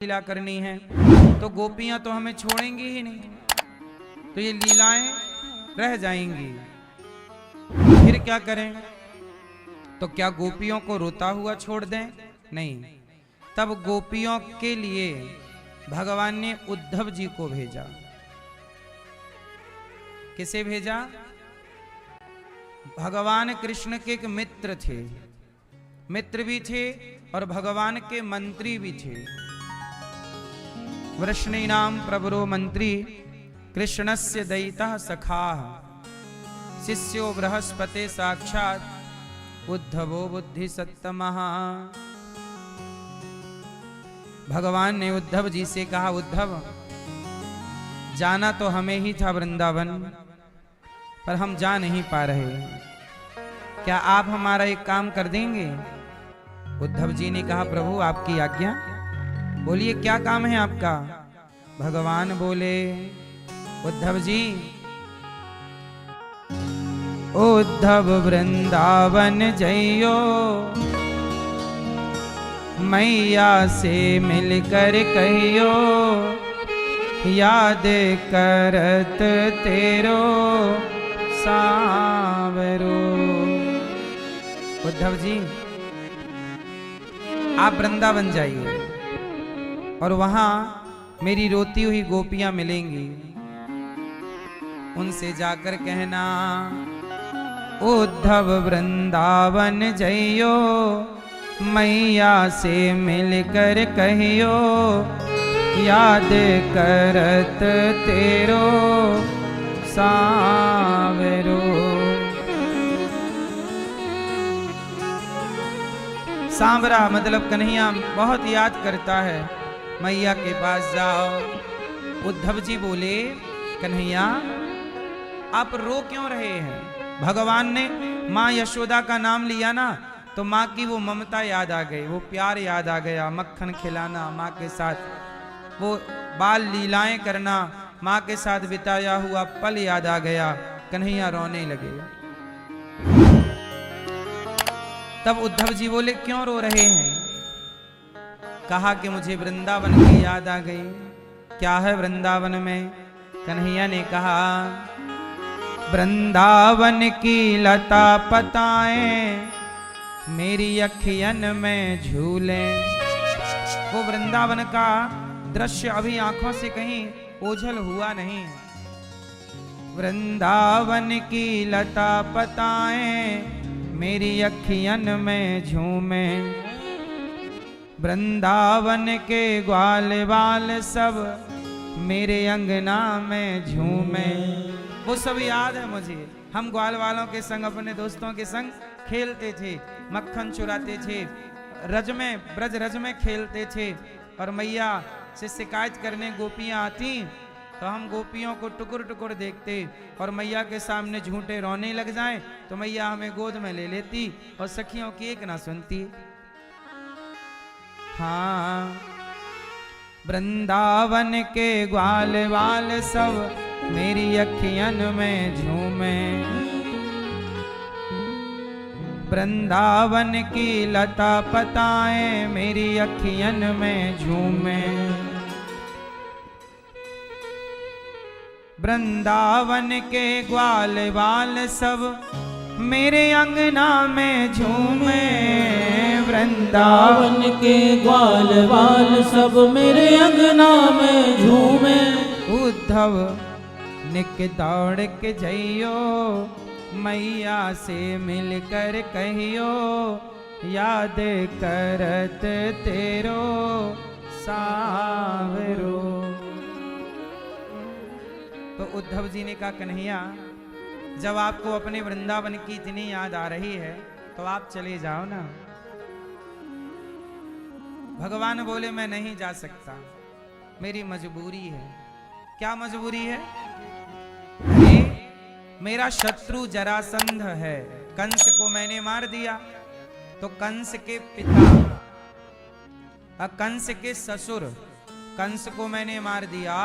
लीला करनी है तो गोपियां तो हमें छोड़ेंगी ही नहीं, तो ये लीलाएं रह जाएंगी। फिर क्या करें? तो क्या गोपियों को रोता हुआ छोड़ दें? नहीं। तब गोपियों के लिए भगवान ने उद्धव जी को भेजा। किसे भेजा? भगवान कृष्ण के एक मित्र थे, मित्र भी थे और भगवान के मंत्री भी थे। वृष्णीनाम प्रवरो मंत्री कृष्णस्य दयितः सखाः शिष्यो बृहस्पते साक्षात् उद्धवो बुद्धि सत्तमः। भगवान ने उद्धव जी से कहा, उद्धव जाना तो हमें ही था वृंदावन, पर हम जा नहीं पा रहे, क्या आप हमारा एक काम कर देंगे? उद्धव जी ने कहा, प्रभु आपकी आज्ञा, बोलिए क्या काम है आपका? भगवान बोले, उद्धव जी, उद्धव वृंदावन जइयो, मैया से मिलकर कहियो, याद करत तेरो सांवरो। उद्धव जी आप वृंदावन जाइए और वहां मेरी रोती हुई गोपियां मिलेंगी, उनसे जाकर कहना, उद्धव वृंदावन जइयो, मैया से मिलकर कहियो, याद करत तेरो सांवरो। सांवरा मतलब कन्हैया बहुत याद करता है, मैया के पास जाओ। उद्धव जी बोले, कन्हैया आप रो क्यों रहे हैं? भगवान ने माँ यशोदा का नाम लिया ना, तो माँ की वो ममता याद आ गई, वो प्यार याद आ गया, मक्खन खिलाना माँ के साथ, वो बाल लीलाएं करना, माँ के साथ बिताया हुआ पल याद आ गया। कन्हैया रोने लगे। तब उद्धव जी बोले, क्यों रो रहे हैं? कहा कि मुझे वृंदावन की याद आ गई। क्या है वृंदावन में? कन्हैया ने कहा, वृंदावन की लता पताएं मेरी अखियन में झूले। वो वृंदावन का दृश्य अभी आंखों से कहीं ओझल हुआ नहीं। वृंदावन की लता पताएं मेरी अखियन में झूमे, वृंदावन के ग्वाल बाल सब मेरे अंगना में झूमे। वो सब याद है मुझे, हम ग्वाल वालों के संग अपने दोस्तों के संग खेलते थे, मक्खन चुराते थे, रज में ब्रज रज में खेलते थे, और मैया से शिकायत करने गोपियां आती तो हम गोपियों को टुकुर टुकुर देखते, और मैया के सामने झूठे रोने लग जाएं तो मैया हमें गोद में ले लेती और सखियों की एक ना सुनती। हाँ, वृंदावन के ग्वाल बाल सब मेरी अखियन में झूमे, वृंदावन की लता पताएं मेरी अखियन में झूमे, वृंदावन के ग्वाल बाल सब मेरे अंगना में झूमे, वृंदावन के ग्वाल बाल सब मेरे अंगना में झूमे। उद्धव निक दौड़ के जइयो, मैया से मिलकर कहियो, याद करत तेरो सांवरो। तो उद्धव जी ने कहा, कन्हैया जब आपको अपने वृंदावन की इतनी याद आ रही है तो आप चले जाओ ना। भगवान बोले, मैं नहीं जा सकता, मेरी मजबूरी है। क्या मजबूरी है? अरे मेरा शत्रु जरासंध है, कंस को मैंने मार दिया, तो कंस के पिता कंस के ससुर, कंस को मैंने मार दिया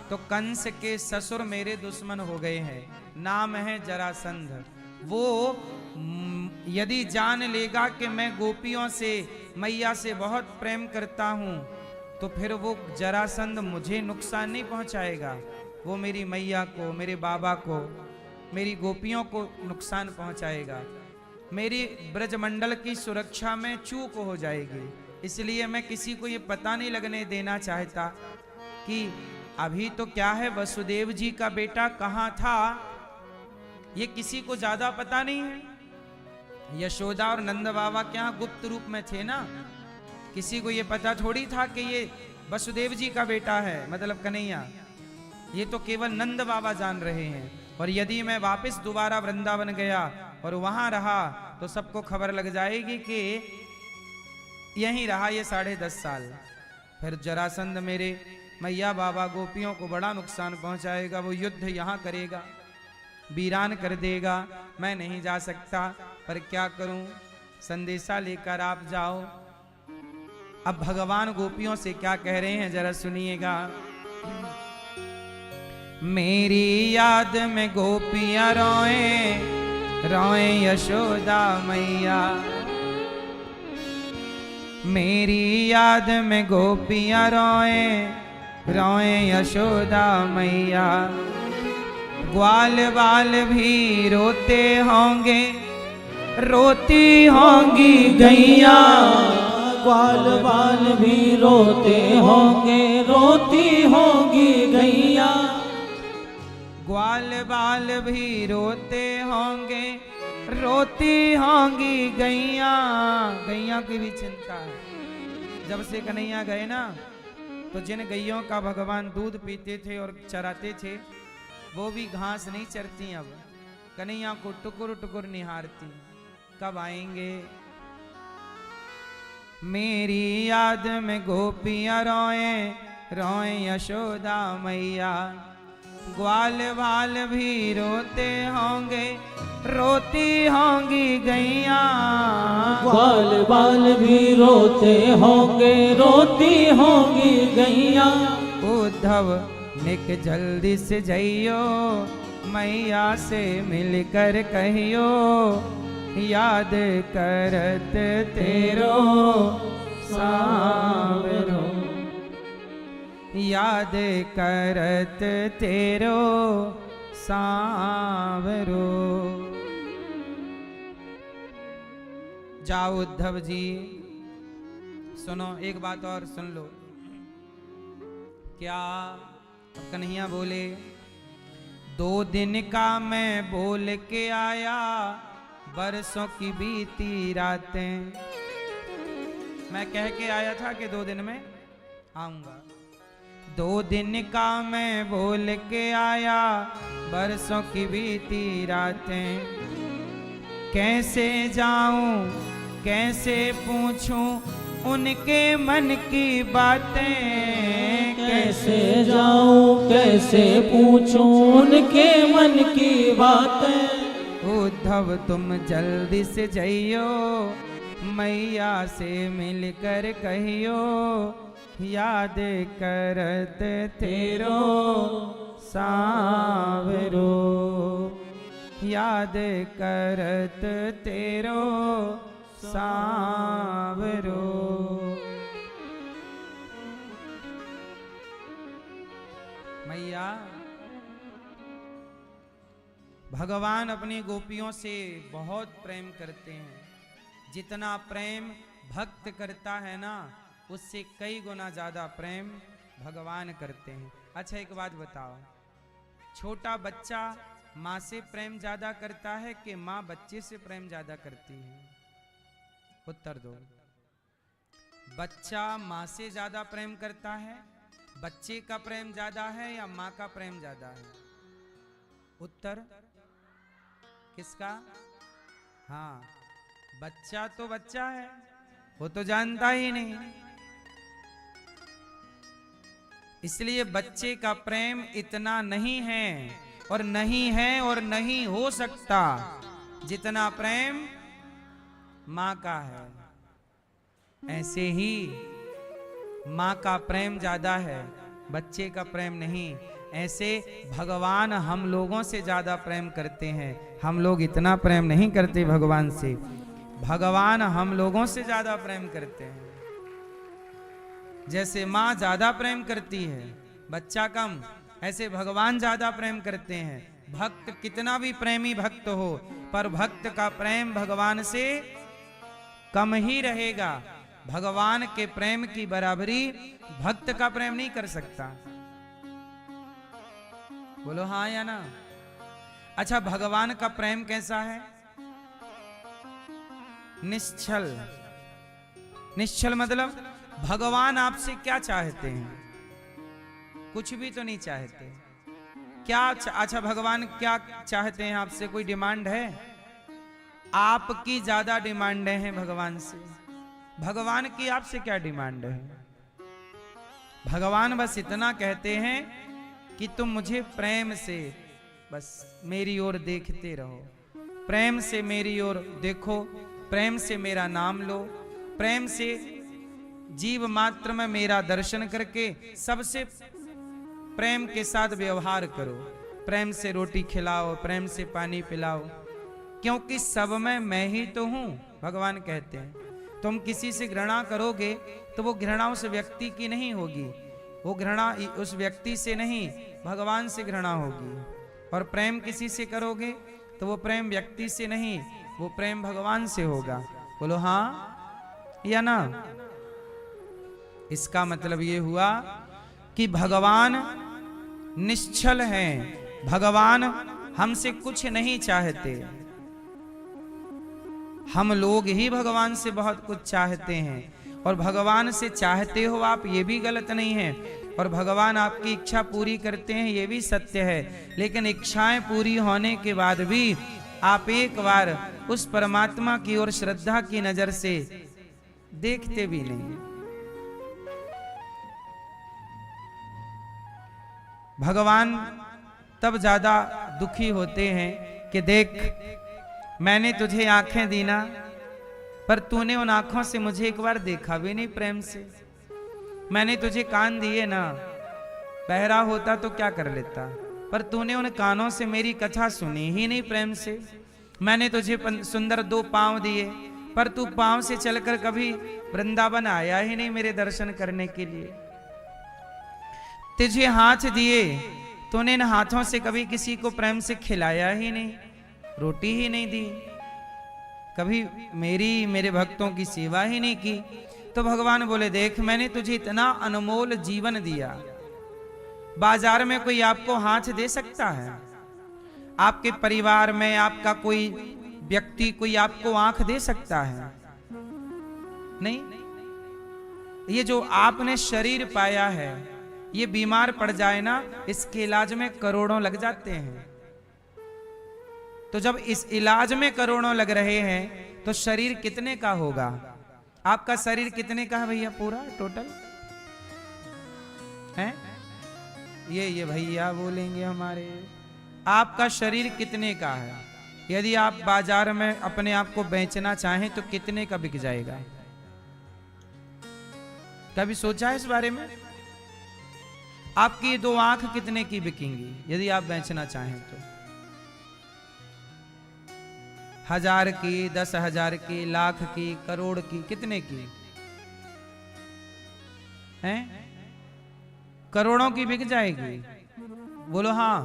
तो कंस के ससुर मेरे दुश्मन हो गए हैं, नाम है जरासंध। वो यदि जान लेगा कि मैं गोपियों से मैया से बहुत प्रेम करता हूं तो फिर वो जरासंध मुझे नुकसान नहीं पहुंचाएगा, वो मेरी मैया को, मेरे बाबा को, मेरी गोपियों को नुकसान पहुंचाएगा। मेरी ब्रजमंडल की सुरक्षा में चूक हो जाएगी। इसलिए मैं किसी को ये पता नहीं लगने देना चाहता कि अभी तो क्या है, वसुदेव जी का बेटा कहाँ था, ये किसी को ज्यादा पता नहीं है। यशोदा और नंद बाबा क्या गुप्त रूप में थे ना, किसी को ये पता थोड़ी था कि ये वसुदेव जी का बेटा है, मतलब कन्हैया। ये तो केवल नंद बाबा जान रहे हैं। और यदि मैं वापस दोबारा वृंदावन गया और वहां रहा तो सबको खबर लग जाएगी कि यहीं रहा ये 10.5 साल। फिर जरासंध मेरे मैया बाबा गोपियों को बड़ा नुकसान पहुंचाएगा। वो युद्ध यहाँ करेगा, वीरान कर देगा। मैं नहीं जा सकता, पर क्या करूं, संदेशा लेकर आप जाओ। अब भगवान गोपियों से क्या कह रहे हैं जरा सुनिएगा। मेरी याद में गोपियां रोए रोए यशोदा मैया, मेरी याद में गोपियां रोए रोए यशोदा मैया। ग्वाल बाल भी रोते होंगे, रोती होंगी गैया। ग्वाल बाल भी रोते होंगे, रोती होंगी गैया। ग्वाल बाल भी रोते होंगे, रोती होंगी गैया। गैया की भी चिंता है। जब से कन्हैया गए ना, तो जिन गैयों का भगवान दूध पीते थे और चराते थे, वो भी घास नहीं चरती। अब कन्हैया को टुकुर टुकुर निहारती, कब आएंगे। मेरी याद में गोपियां रोए रोए यशोदा मैया। ग्वाल बाल भी रोते होंगे, रोती होंगी गैया। ग्वाल बाल भी रोते होंगे, रोती होंगी गैया। उद्धव निक जल्दी से जइयो, मैया से मिलकर कहियो। याद करत तेरो सांवरो, याद करत तेरो सांवरो। जाओ उद्धव जी, सुनो एक बात और सुन लो। क्या अब कन्हैया बोले, 2 दिन का मैं बोल के आया, बरसों की बीती रातें। मैं कह के आया था कि 2 दिन में आऊंगा। 2 दिन का मैं बोल के आया, बरसों की बीती रातें। कैसे जाऊं कैसे पूछूं उनके मन की बातें। कैसे जाऊं कैसे पूछूं उनके मन की बातें। उद्धव तुम जल्दी से जइयो, मैया से मिलकर कहियो। याद करत तेरो सांवरो, याद करत तेरो सांवरो। मैया, भगवान अपनी गोपियों से बहुत प्रेम करते हैं। जितना प्रेम भक्त करता है ना, उससे कई गुना ज्यादा प्रेम भगवान करते हैं। अच्छा एक बात बताओ, छोटा बच्चा माँ से प्रेम ज्यादा करता है कि माँ बच्चे से प्रेम ज्यादा करती है? उत्तर दो। बच्चा माँ से ज्यादा प्रेम करता है, बच्चे का प्रेम ज्यादा है या माँ का प्रेम ज्यादा है? उत्तर किसका? हाँ, बच्चा तो बच्चा है, वो तो जानता ही नहीं। इसलिए बच्चे का प्रेम इतना नहीं है और नहीं है और नहीं हो सकता जितना प्रेम माँ का है। ऐसे ही माँ का प्रेम ज्यादा है, बच्चे का प्रेम नहीं। ऐसे भगवान हम लोगों से ज्यादा प्रेम करते हैं। हम लोग इतना प्रेम नहीं करते भगवान से, भगवान हम लोगों से ज्यादा प्रेम करते हैं। जैसे माँ ज्यादा प्रेम करती है, बच्चा कम, ऐसे भगवान ज्यादा प्रेम करते हैं। भक्त कितना भी प्रेमी भक्त हो, पर भक्त का प्रेम भगवान से कम ही रहेगा। भगवान के प्रेम की बराबरी भक्त का प्रेम नहीं कर सकता। बोलो हाँ या ना। अच्छा, भगवान का प्रेम कैसा है? निश्चल। निश्चल मतलब भगवान आपसे क्या चाहते हैं? कुछ भी तो नहीं चाहते। क्या अच्छा, भगवान क्या चाहते हैं आपसे? कोई डिमांड है? आपकी ज्यादा डिमांड है भगवान से। भगवान की आपसे क्या डिमांड है? भगवान बस इतना कहते हैं कि तुम मुझे प्रेम से बस मेरी ओर देखते रहो, प्रेम से मेरी ओर देखो, प्रेम से मेरा नाम लो, प्रेम से जीव मात्र में मेरा दर्शन करके सबसे प्रेम के साथ व्यवहार करो, प्रेम से रोटी खिलाओ, प्रेम से पानी पिलाओ, क्योंकि सब में मैं ही तो हूं। भगवान कहते हैं तुम किसी से घृणा करोगे तो वो घृणा उस व्यक्ति की नहीं होगी, वो घृणा उस व्यक्ति से नहीं, भगवान से घृणा होगी। और प्रेम किसी से करोगे तो वो प्रेम व्यक्ति से नहीं, वो प्रेम भगवान से होगा। बोलो हाँ या ना। इसका मतलब ये हुआ कि भगवान निश्चल हैं, भगवान हमसे कुछ नहीं चाहते। हम लोग ही भगवान से बहुत कुछ चाहते हैं, और भगवान से चाहते हो आप, ये भी गलत नहीं है, और भगवान आपकी इच्छा पूरी करते हैं, ये भी सत्य है। लेकिन इच्छाएं पूरी होने के बाद भी आप एक बार उस परमात्मा की ओर श्रद्धा की नजर से देखते भी नहीं। भगवान तब ज्यादा दुखी होते हैं कि देख, मैंने तुझे आंखें दी ना, पर तूने उन आंखों से मुझे एक बार देखा भी नहीं प्रेम से। मैंने तुझे कान दिए ना, बहरा होता तो क्या कर लेता, पर तूने उन कानों से मेरी कथा सुनी ही नहीं प्रेम से। मैंने तुझे सुंदर 2 पांव दिए, पर तू पांव से चलकर कभी वृंदावन आया ही नहीं मेरे दर्शन करने के लिए। तुझे हाथ दिए, तूने इन हाथों से कभी किसी को प्रेम से खिलाया ही नहीं, रोटी ही नहीं दी, कभी मेरे भक्तों की सेवा ही नहीं की। तो भगवान बोले देख, मैंने तुझे इतना अनमोल जीवन दिया, बाजार में कोई आपको हाथ दे सकता है? आपके परिवार में आपका कोई व्यक्ति कोई आपको आंख दे सकता है? नहीं। ये जो आपने शरीर पाया है, ये बीमार पड़ जाए ना, इसके इलाज में करोड़ों लग जाते हैं। तो जब इस इलाज में करोड़ों लग रहे हैं तो शरीर कितने का होगा? आपका शरीर कितने का है भैया पूरा टोटल है? ये भैया बोलेंगे हमारे, आपका शरीर कितने का है? यदि आप बाजार में अपने आप को बेचना चाहें तो कितने का बिक जाएगा? कभी सोचा है इस बारे में? आपकी ये 2 आंख कितने की बिकेंगी यदि आप बेचना चाहें तो? 1000 की, 10,000 की, लाख की, करोड़ की, कितने की हैं? करोड़ों की बिक जाएगी। बोलो हाँ।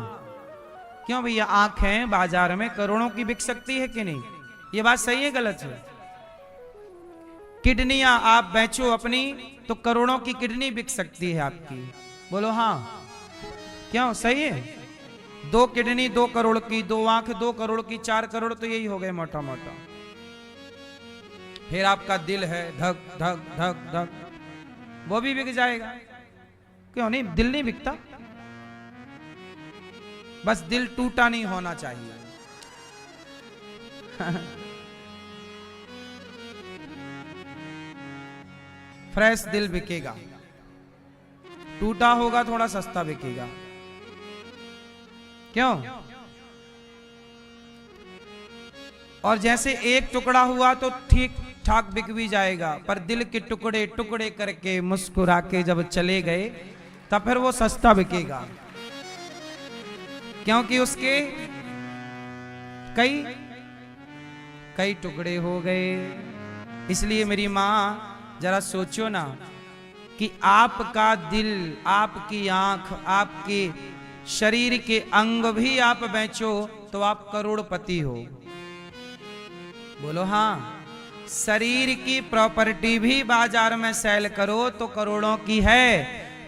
क्यों भैया? आंखें बाजार में करोड़ों की बिक सकती है कि नहीं? ये बात सही है गलत है? किडनियां आप बेचो अपनी तो करोड़ों की किडनी बिक सकती है आपकी। बोलो हाँ। क्यों? सही है। 2 किडनी 2 करोड़ की, 2 आंख 2 करोड़ की, 4 करोड़ तो यही हो गए मोटा मोटा। फिर आपका दिल है, धक धक धक धक, वो भी बिक जाएगा। क्यों नहीं? दिल नहीं बिकता, बस दिल टूटा नहीं होना चाहिए। फ्रेश दिल बिकेगा, टूटा होगा थोड़ा सस्ता बिकेगा। क्यों? और जैसे एक टुकड़ा हुआ तो ठीक ठाक बिक भी जाएगा, पर दिल के टुकड़े टुकड़े करके मुस्कुरा के जब चले गए तब फिर वो सस्ता बिकेगा, क्योंकि उसके कई टुकड़े हो गए। इसलिए मेरी माँ जरा सोचो ना कि आपका दिल, आपकी आंख, आपके शरीर के अंग भी आप बेचो तो आप करोड़पति हो। बोलो हाँ। शरीर की प्रॉपर्टी भी बाजार में सेल करो तो करोड़ों की है।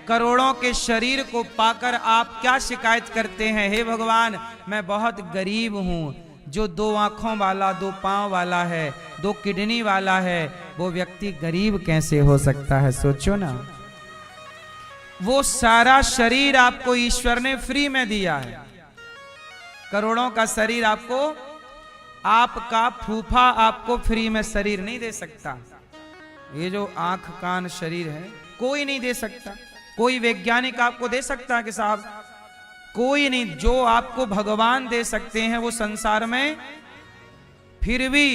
करोड़ों के शरीर को पाकर आप क्या शिकायत करते हैं, हे भगवान मैं बहुत गरीब हूं। जो 2 आंखों वाला, 2 पांव वाला है, 2 किडनी वाला है, वो व्यक्ति गरीब कैसे हो सकता है? सोचो ना। वो सारा शरीर आपको ईश्वर ने फ्री में दिया है। करोड़ों का शरीर आपको, आपका फूफा आपको फ्री में शरीर नहीं दे सकता। ये जो आंख कान शरीर है कोई नहीं दे सकता। कोई वैज्ञानिक आपको दे सकता है कि साहब? कोई नहीं। जो आपको भगवान दे सकते हैं वो संसार में, फिर भी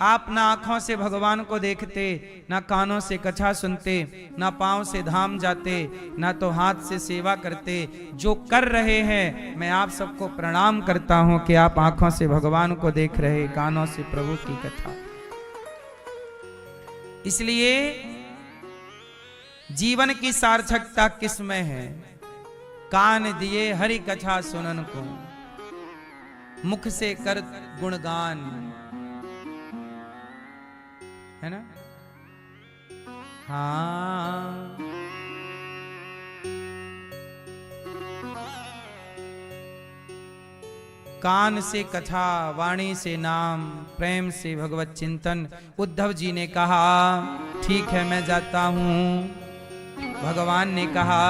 आप ना आंखों से भगवान को देखते, ना कानों से कथा सुनते, ना पांव से धाम जाते, ना तो हाथ से सेवा करते। जो कर रहे हैं मैं आप सबको प्रणाम करता हूं कि आप आंखों से भगवान को देख रहे, कानों से प्रभु की कथा। इसलिए जीवन की सार्थकता किसमें है? कान दिए हरि कथा सुनन को, मुख से कर गुणगान, है ना? हाँ। कान से कथा, वाणी से नाम, प्रेम से भगवत चिंतन। उद्धव जी ने कहा ठीक है मैं जाता हूं। भगवान ने कहा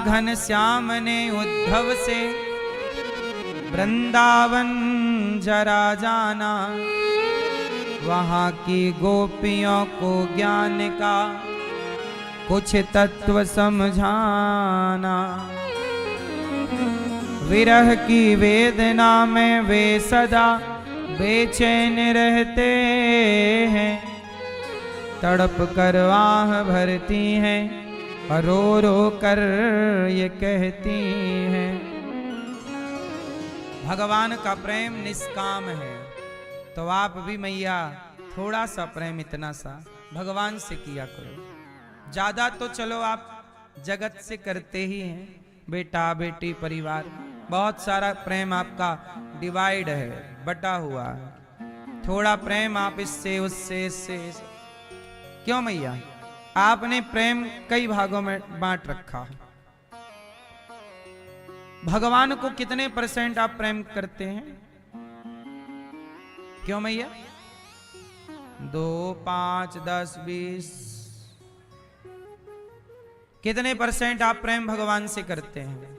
घनश्याम ने उद्धव से, वृंदावन जरा जाना, वहां की गोपियों को ज्ञान का कुछ तत्व समझाना। विरह की वेदना में वे सदा बेचैन रहते हैं, तड़प कर आह भरती हैं और रो रो कर ये कहती हैं। भगवान का प्रेम निष्काम है, तो आप भी मैया थोड़ा सा प्रेम, इतना सा भगवान से किया करो। ज्यादा तो चलो आप जगत से करते ही हैं, बेटा बेटी परिवार, बहुत सारा प्रेम आपका डिवाइड है, बटा हुआ है। थोड़ा प्रेम आप इससे उससे इससे। क्यों मैया? आपने प्रेम कई भागों में बांट रखा है। भगवान को कितने % आप प्रेम करते हैं? क्यों मैया? 2, 5, 10, 20 कितने % आप प्रेम भगवान से करते हैं?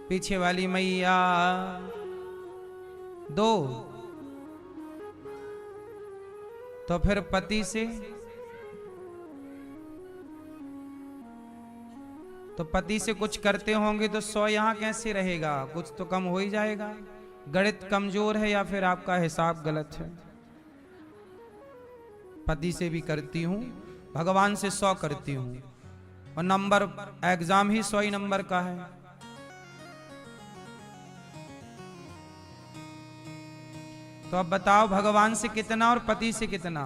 पीछे वाली मैया 2। तो फिर पति से? तो पति से कुछ करते होंगे तो 100 यहां कैसे रहेगा? कुछ तो कम हो ही जाएगा। गणित कमजोर है या फिर आपका हिसाब गलत है? पति से भी करती हूं, भगवान से 100 करती हूं, और नंबर एग्जाम ही 100 ही नंबर का है। तो अब बताओ भगवान से कितना और पति से कितना?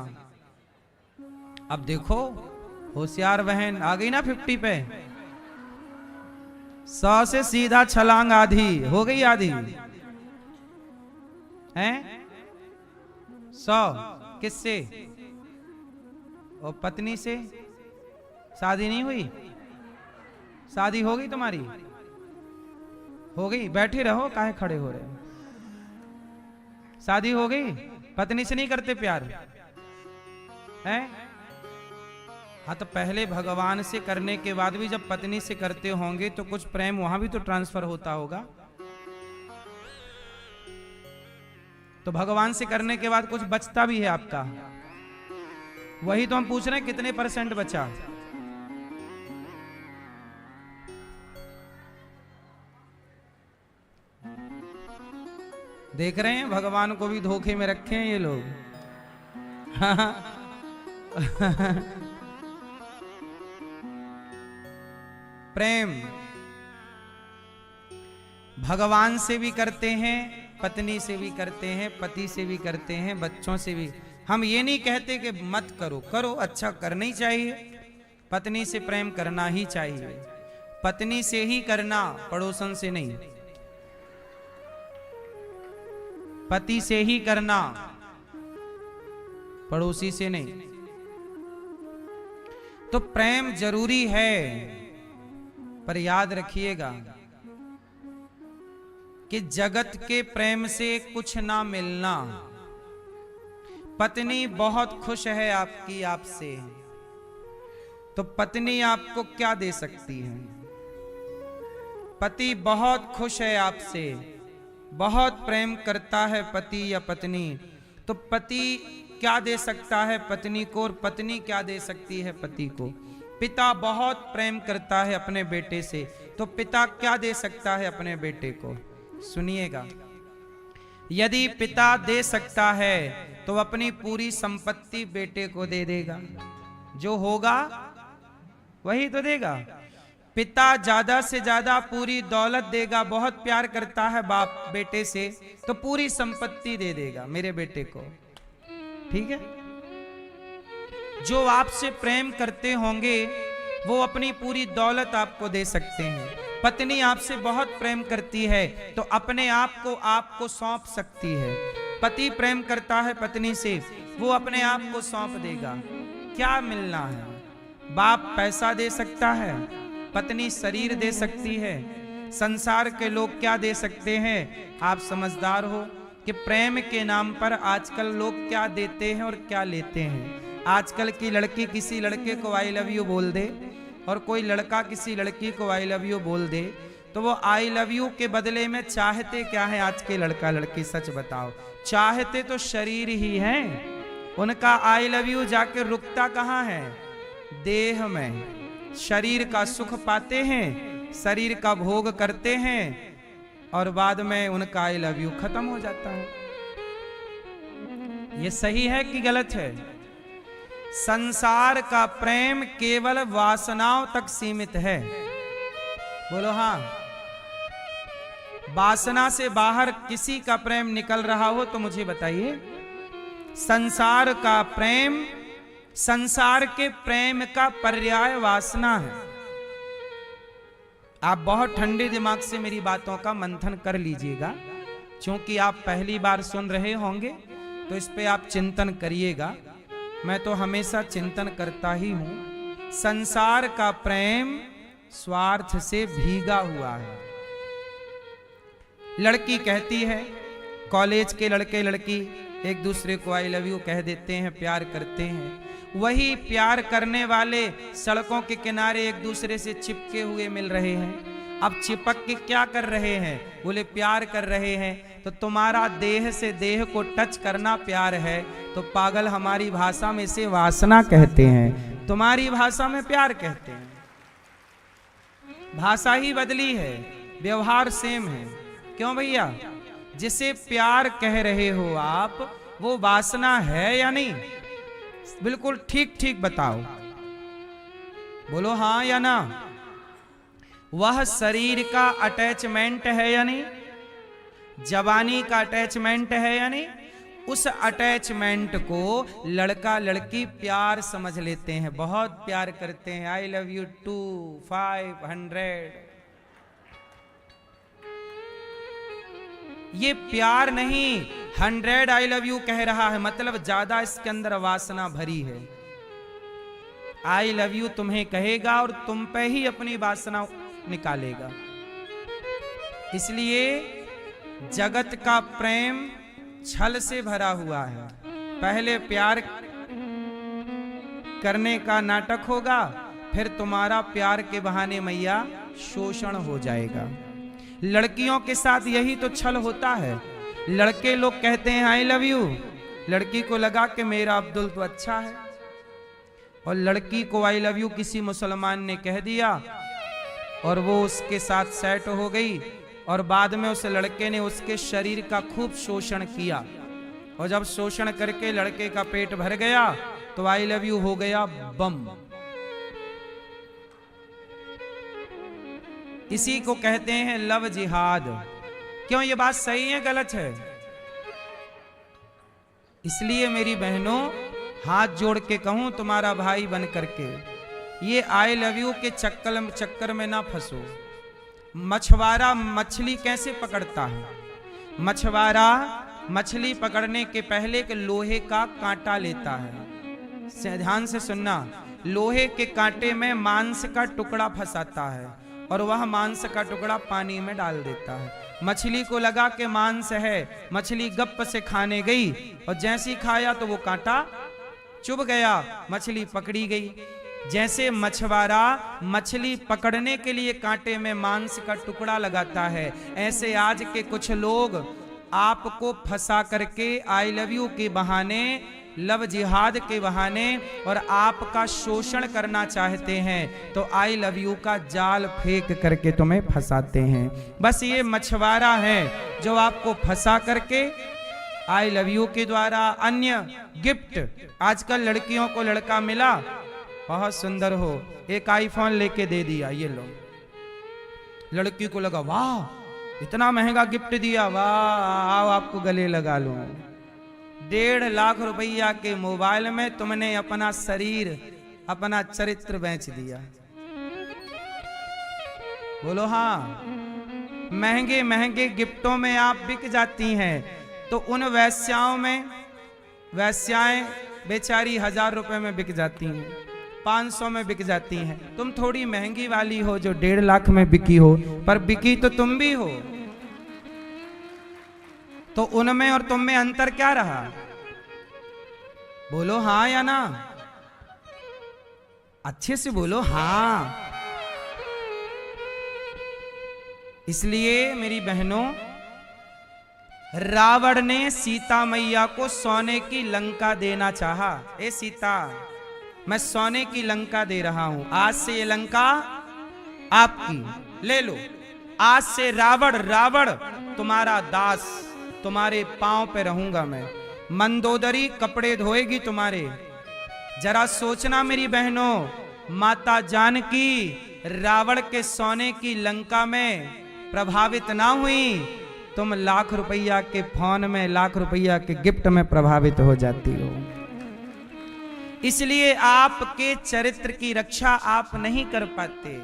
अब देखो होशियार बहन आ गई ना 50 पे। 100 से सीधा छलांग आधी हो गई, आधी हैं? 100 किससे? और पत्नी से? शादी नहीं हुई? शादी हो गई तुम्हारी? हो गई? बैठे रहो, काहे खड़े हो रहे? शादी हो गई? पत्नी से नहीं करते प्यार हैं? हाँ, तो पहले भगवान से करने के बाद भी जब पत्नी से करते होंगे तो कुछ प्रेम वहां भी तो ट्रांसफर होता होगा। तो भगवान से करने के बाद कुछ बचता भी है आपका। वही तो हम पूछ रहे हैं, कितने % बचा? देख रहे हैं भगवान को भी धोखे में रखे हैं ये लोग। प्रेम भगवान से भी करते हैं, पत्नी से भी करते हैं, पति से भी करते हैं, बच्चों से भी। हम ये नहीं कहते कि मत करो, करो, अच्छा करना ही चाहिए। पत्नी से प्रेम करना ही चाहिए, पत्नी से ही करना, पड़ोसन से नहीं। पति से ही करना, पड़ोसी से नहीं। तो प्रेम जरूरी है, पर याद रखिएगा कि जगत के प्रेम से कुछ ना मिलना। पत्नी बहुत खुश है आपकी आपसे, तो पत्नी आपको क्या दे सकती है? पति बहुत खुश है आपसे, बहुत प्रेम करता है पति या पत्नी, तो पति क्या दे सकता है पत्नी को, और पत्नी क्या दे सकती है पति को? पिता बहुत प्रेम करता है अपने बेटे से, तो पिता क्या दे सकता है अपने बेटे को? सुनिएगा, यदि पिता दे सकता है तो अपनी पूरी संपत्ति बेटे को दे देगा, जो होगा वही तो देगा। पिता ज्यादा से ज्यादा पूरी दौलत देगा, बहुत प्यार करता है बाप बेटे से, तो पूरी संपत्ति दे देगा मेरे बेटे को, ठीक है। जो आपसे प्रेम करते होंगे वो अपनी पूरी दौलत आपको दे सकते हैं। पत्नी आपसे बहुत प्रेम करती है तो अपने आप को आपको सौंप सकती है। पति प्रेम करता है पत्नी से, वो अपने आप को सौंप देगा। क्या मिलना है? बाप पैसा दे सकता है, पत्नी शरीर दे सकती है। संसार के लोग क्या दे सकते हैं? आप समझदार हो कि प्रेम के नाम पर आजकल लोग क्या देते हैं और क्या लेते हैं। आजकल की लड़की किसी लड़के को आई लव यू बोल दे, और कोई लड़का किसी लड़की को आई लव यू बोल दे, तो वो आई लव यू के बदले में चाहते क्या है? आज के लड़का लड़की सच बताओ, चाहते तो शरीर ही है। उनका आई लव यू जाके रुकता कहाँ है? देह में। शरीर का सुख पाते हैं, शरीर का भोग करते हैं, और बाद में उनका आई लव यू खत्म हो जाता है। ये सही है कि गलत है? संसार का प्रेम केवल वासनाओं तक सीमित है। बोलो हाँ। वासना से बाहर किसी का प्रेम निकल रहा हो तो मुझे बताइए। संसार का प्रेम, संसार के प्रेम का पर्याय वासना है। आप बहुत ठंडे दिमाग से मेरी बातों का मंथन कर लीजिएगा, क्योंकि आप पहली बार सुन रहे होंगे तो इस पे आप चिंतन करिएगा। मैं तो हमेशा चिंतन करता ही हूं। संसार का प्रेम स्वार्थ से भीगा हुआ है। लड़की कहती है, कॉलेज के लड़के लड़की एक दूसरे को आई लव यू कह देते हैं, प्यार करते हैं। वही प्यार करने वाले सड़कों के किनारे एक दूसरे से चिपके हुए मिल रहे हैं। अब चिपक के क्या कर रहे हैं? बोले प्यार कर रहे हैं। तो तुम्हारा देह से देह को टच करना प्यार है, तो पागल हमारी भाषा में से वासना कहते हैं, तुम्हारी भाषा में प्यार कहते हैं। भाषा ही बदली है, व्यवहार सेम है। क्यों भैया? जिसे प्यार कह रहे हो आप, वो वासना है या नहीं? बिल्कुल ठीक ठीक बताओ, बोलो हाँ या ना। वह शरीर का अटैचमेंट है या नहीं? जवानी का अटैचमेंट है या नहीं? उस अटैचमेंट को लड़का लड़की प्यार समझ लेते हैं, बहुत प्यार करते हैं। I love you 2 500। ये प्यार नहीं, 100 आई लव यू कह रहा है, मतलब ज्यादा इसके अंदर वासना भरी है। आई लव यू तुम्हें कहेगा और तुम पे ही अपनी वासना निकालेगा। इसलिए जगत का प्रेम छल से भरा हुआ है। पहले प्यार करने का नाटक होगा, फिर तुम्हारा प्यार के बहाने मैया शोषण हो जाएगा। लड़कियों के साथ यही तो छल होता है। लड़के लोग कहते हैं आई लव यू, लड़की को लगा कि मेरा अब्दुल तो अच्छा है, और लड़की को आई लव यू किसी मुसलमान ने कह दिया और वो उसके साथ सेट हो गई, और बाद में उस लड़के ने उसके शरीर का खूब शोषण किया, और जब शोषण करके लड़के का पेट भर गया तो आई लव यू हो गया बम। इसी को कहते हैं लव जिहाद। क्यों? ये बात सही है गलत है? इसलिए मेरी बहनों, हाथ जोड़ के कहूं तुम्हारा भाई बन करके, ये आई लव यू के चक्कर में ना फंसो। मछुआरा मछली कैसे पकड़ता है? मछुआरा मछली पकड़ने के पहले एक लोहे का कांटा लेता है। ध्यान से सुनना, लोहे के कांटे में मांस का टुकड़ा फंसाता है और वह मांस का टुकड़ा पानी में डाल देता है। मछली को लगा कि मांस है, मछली गप से खाने गई और जैसे ही खाया तो वो कांटा चुभ गया, मछली पकड़ी गई। जैसे मछुआरा मछली पकड़ने के लिए कांटे में मांस का टुकड़ा लगाता है, ऐसे आज के कुछ लोग आपको फंसा करके आई लव यू के बहाने, लव जिहाद के बहाने और आपका शोषण करना चाहते हैं, तो आई लव यू का जाल फेंक करके तुम्हें फंसाते हैं। बस ये मछुआरा है जो आपको फंसा करके आई लव यू के द्वारा अन्य गिफ्ट, आजकल लड़कियों को लड़का मिला बहुत सुंदर हो, एक आईफोन लेके दे दिया, ये लो। लड़की को लगा वाह इतना महंगा गिफ्ट दिया, वाह आओ आपको गले लगा लो। 1.5 लाख रुपया के मोबाइल में तुमने अपना शरीर, अपना चरित्र बेच दिया। बोलो हाँ। महंगे महंगे गिफ्टों में आप बिक जाती हैं, तो उन वैश्याओं में, वैश्याएं बेचारी 1000 रुपए में बिक जाती हैं, 500 में बिक जाती हैं। तुम थोड़ी महंगी वाली हो जो 1.5 लाख में बिकी हो, पर बिकी तो तुम भी हो। तो उनमें और तुम में अंतर क्या रहा? बोलो हाँ या ना, अच्छे से बोलो हाँ। इसलिए मेरी बहनों, रावण ने सीता मैया को सोने की लंका देना चाहा। ए सीता, मैं सोने की लंका दे रहा हूं, आज से ये लंका आपकी, ले लो। आज से रावण तुम्हारा दास, तुम्हारे पांव पे रहूंगा मैं। मंदोदरी कपड़े धोएगी तुम्हारे। जरा सोचना मेरी बहनों, माता जानकी रावण के सोने की लंका में प्रभावित ना हुई, तुम लाख रुपया के फोन में, लाख रुपया के गिफ्ट में प्रभावित हो जाती हो। इसलिए आपके चरित्र की रक्षा आप नहीं कर पाते,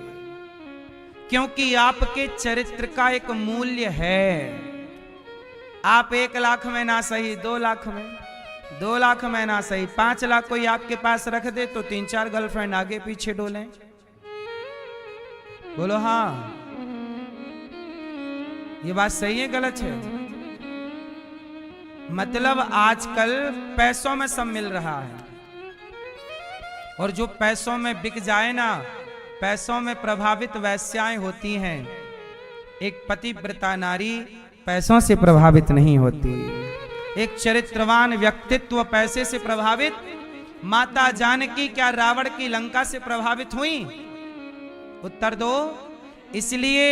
क्योंकि आपके चरित्र का एक मूल्य है। आप 1 लाख में ना सही 2 लाख में, 2 लाख में ना सही 5 लाख कोई आपके पास रख दे तो 3-4 गर्लफ्रेंड आगे पीछे डोलें। बोलो हाँ, ये बात सही है गलत है? मतलब आजकल पैसों में सब मिल रहा है, और जो पैसों में बिक जाए ना, पैसों में प्रभावित वैश्याएं होती हैं। एक पतिव्रता नारी पैसों से प्रभावित नहीं होती, एक चरित्रवान व्यक्तित्व पैसे से प्रभावित। माता जानकी क्या रावण की लंका से प्रभावित हुई? उत्तर दो। इसलिए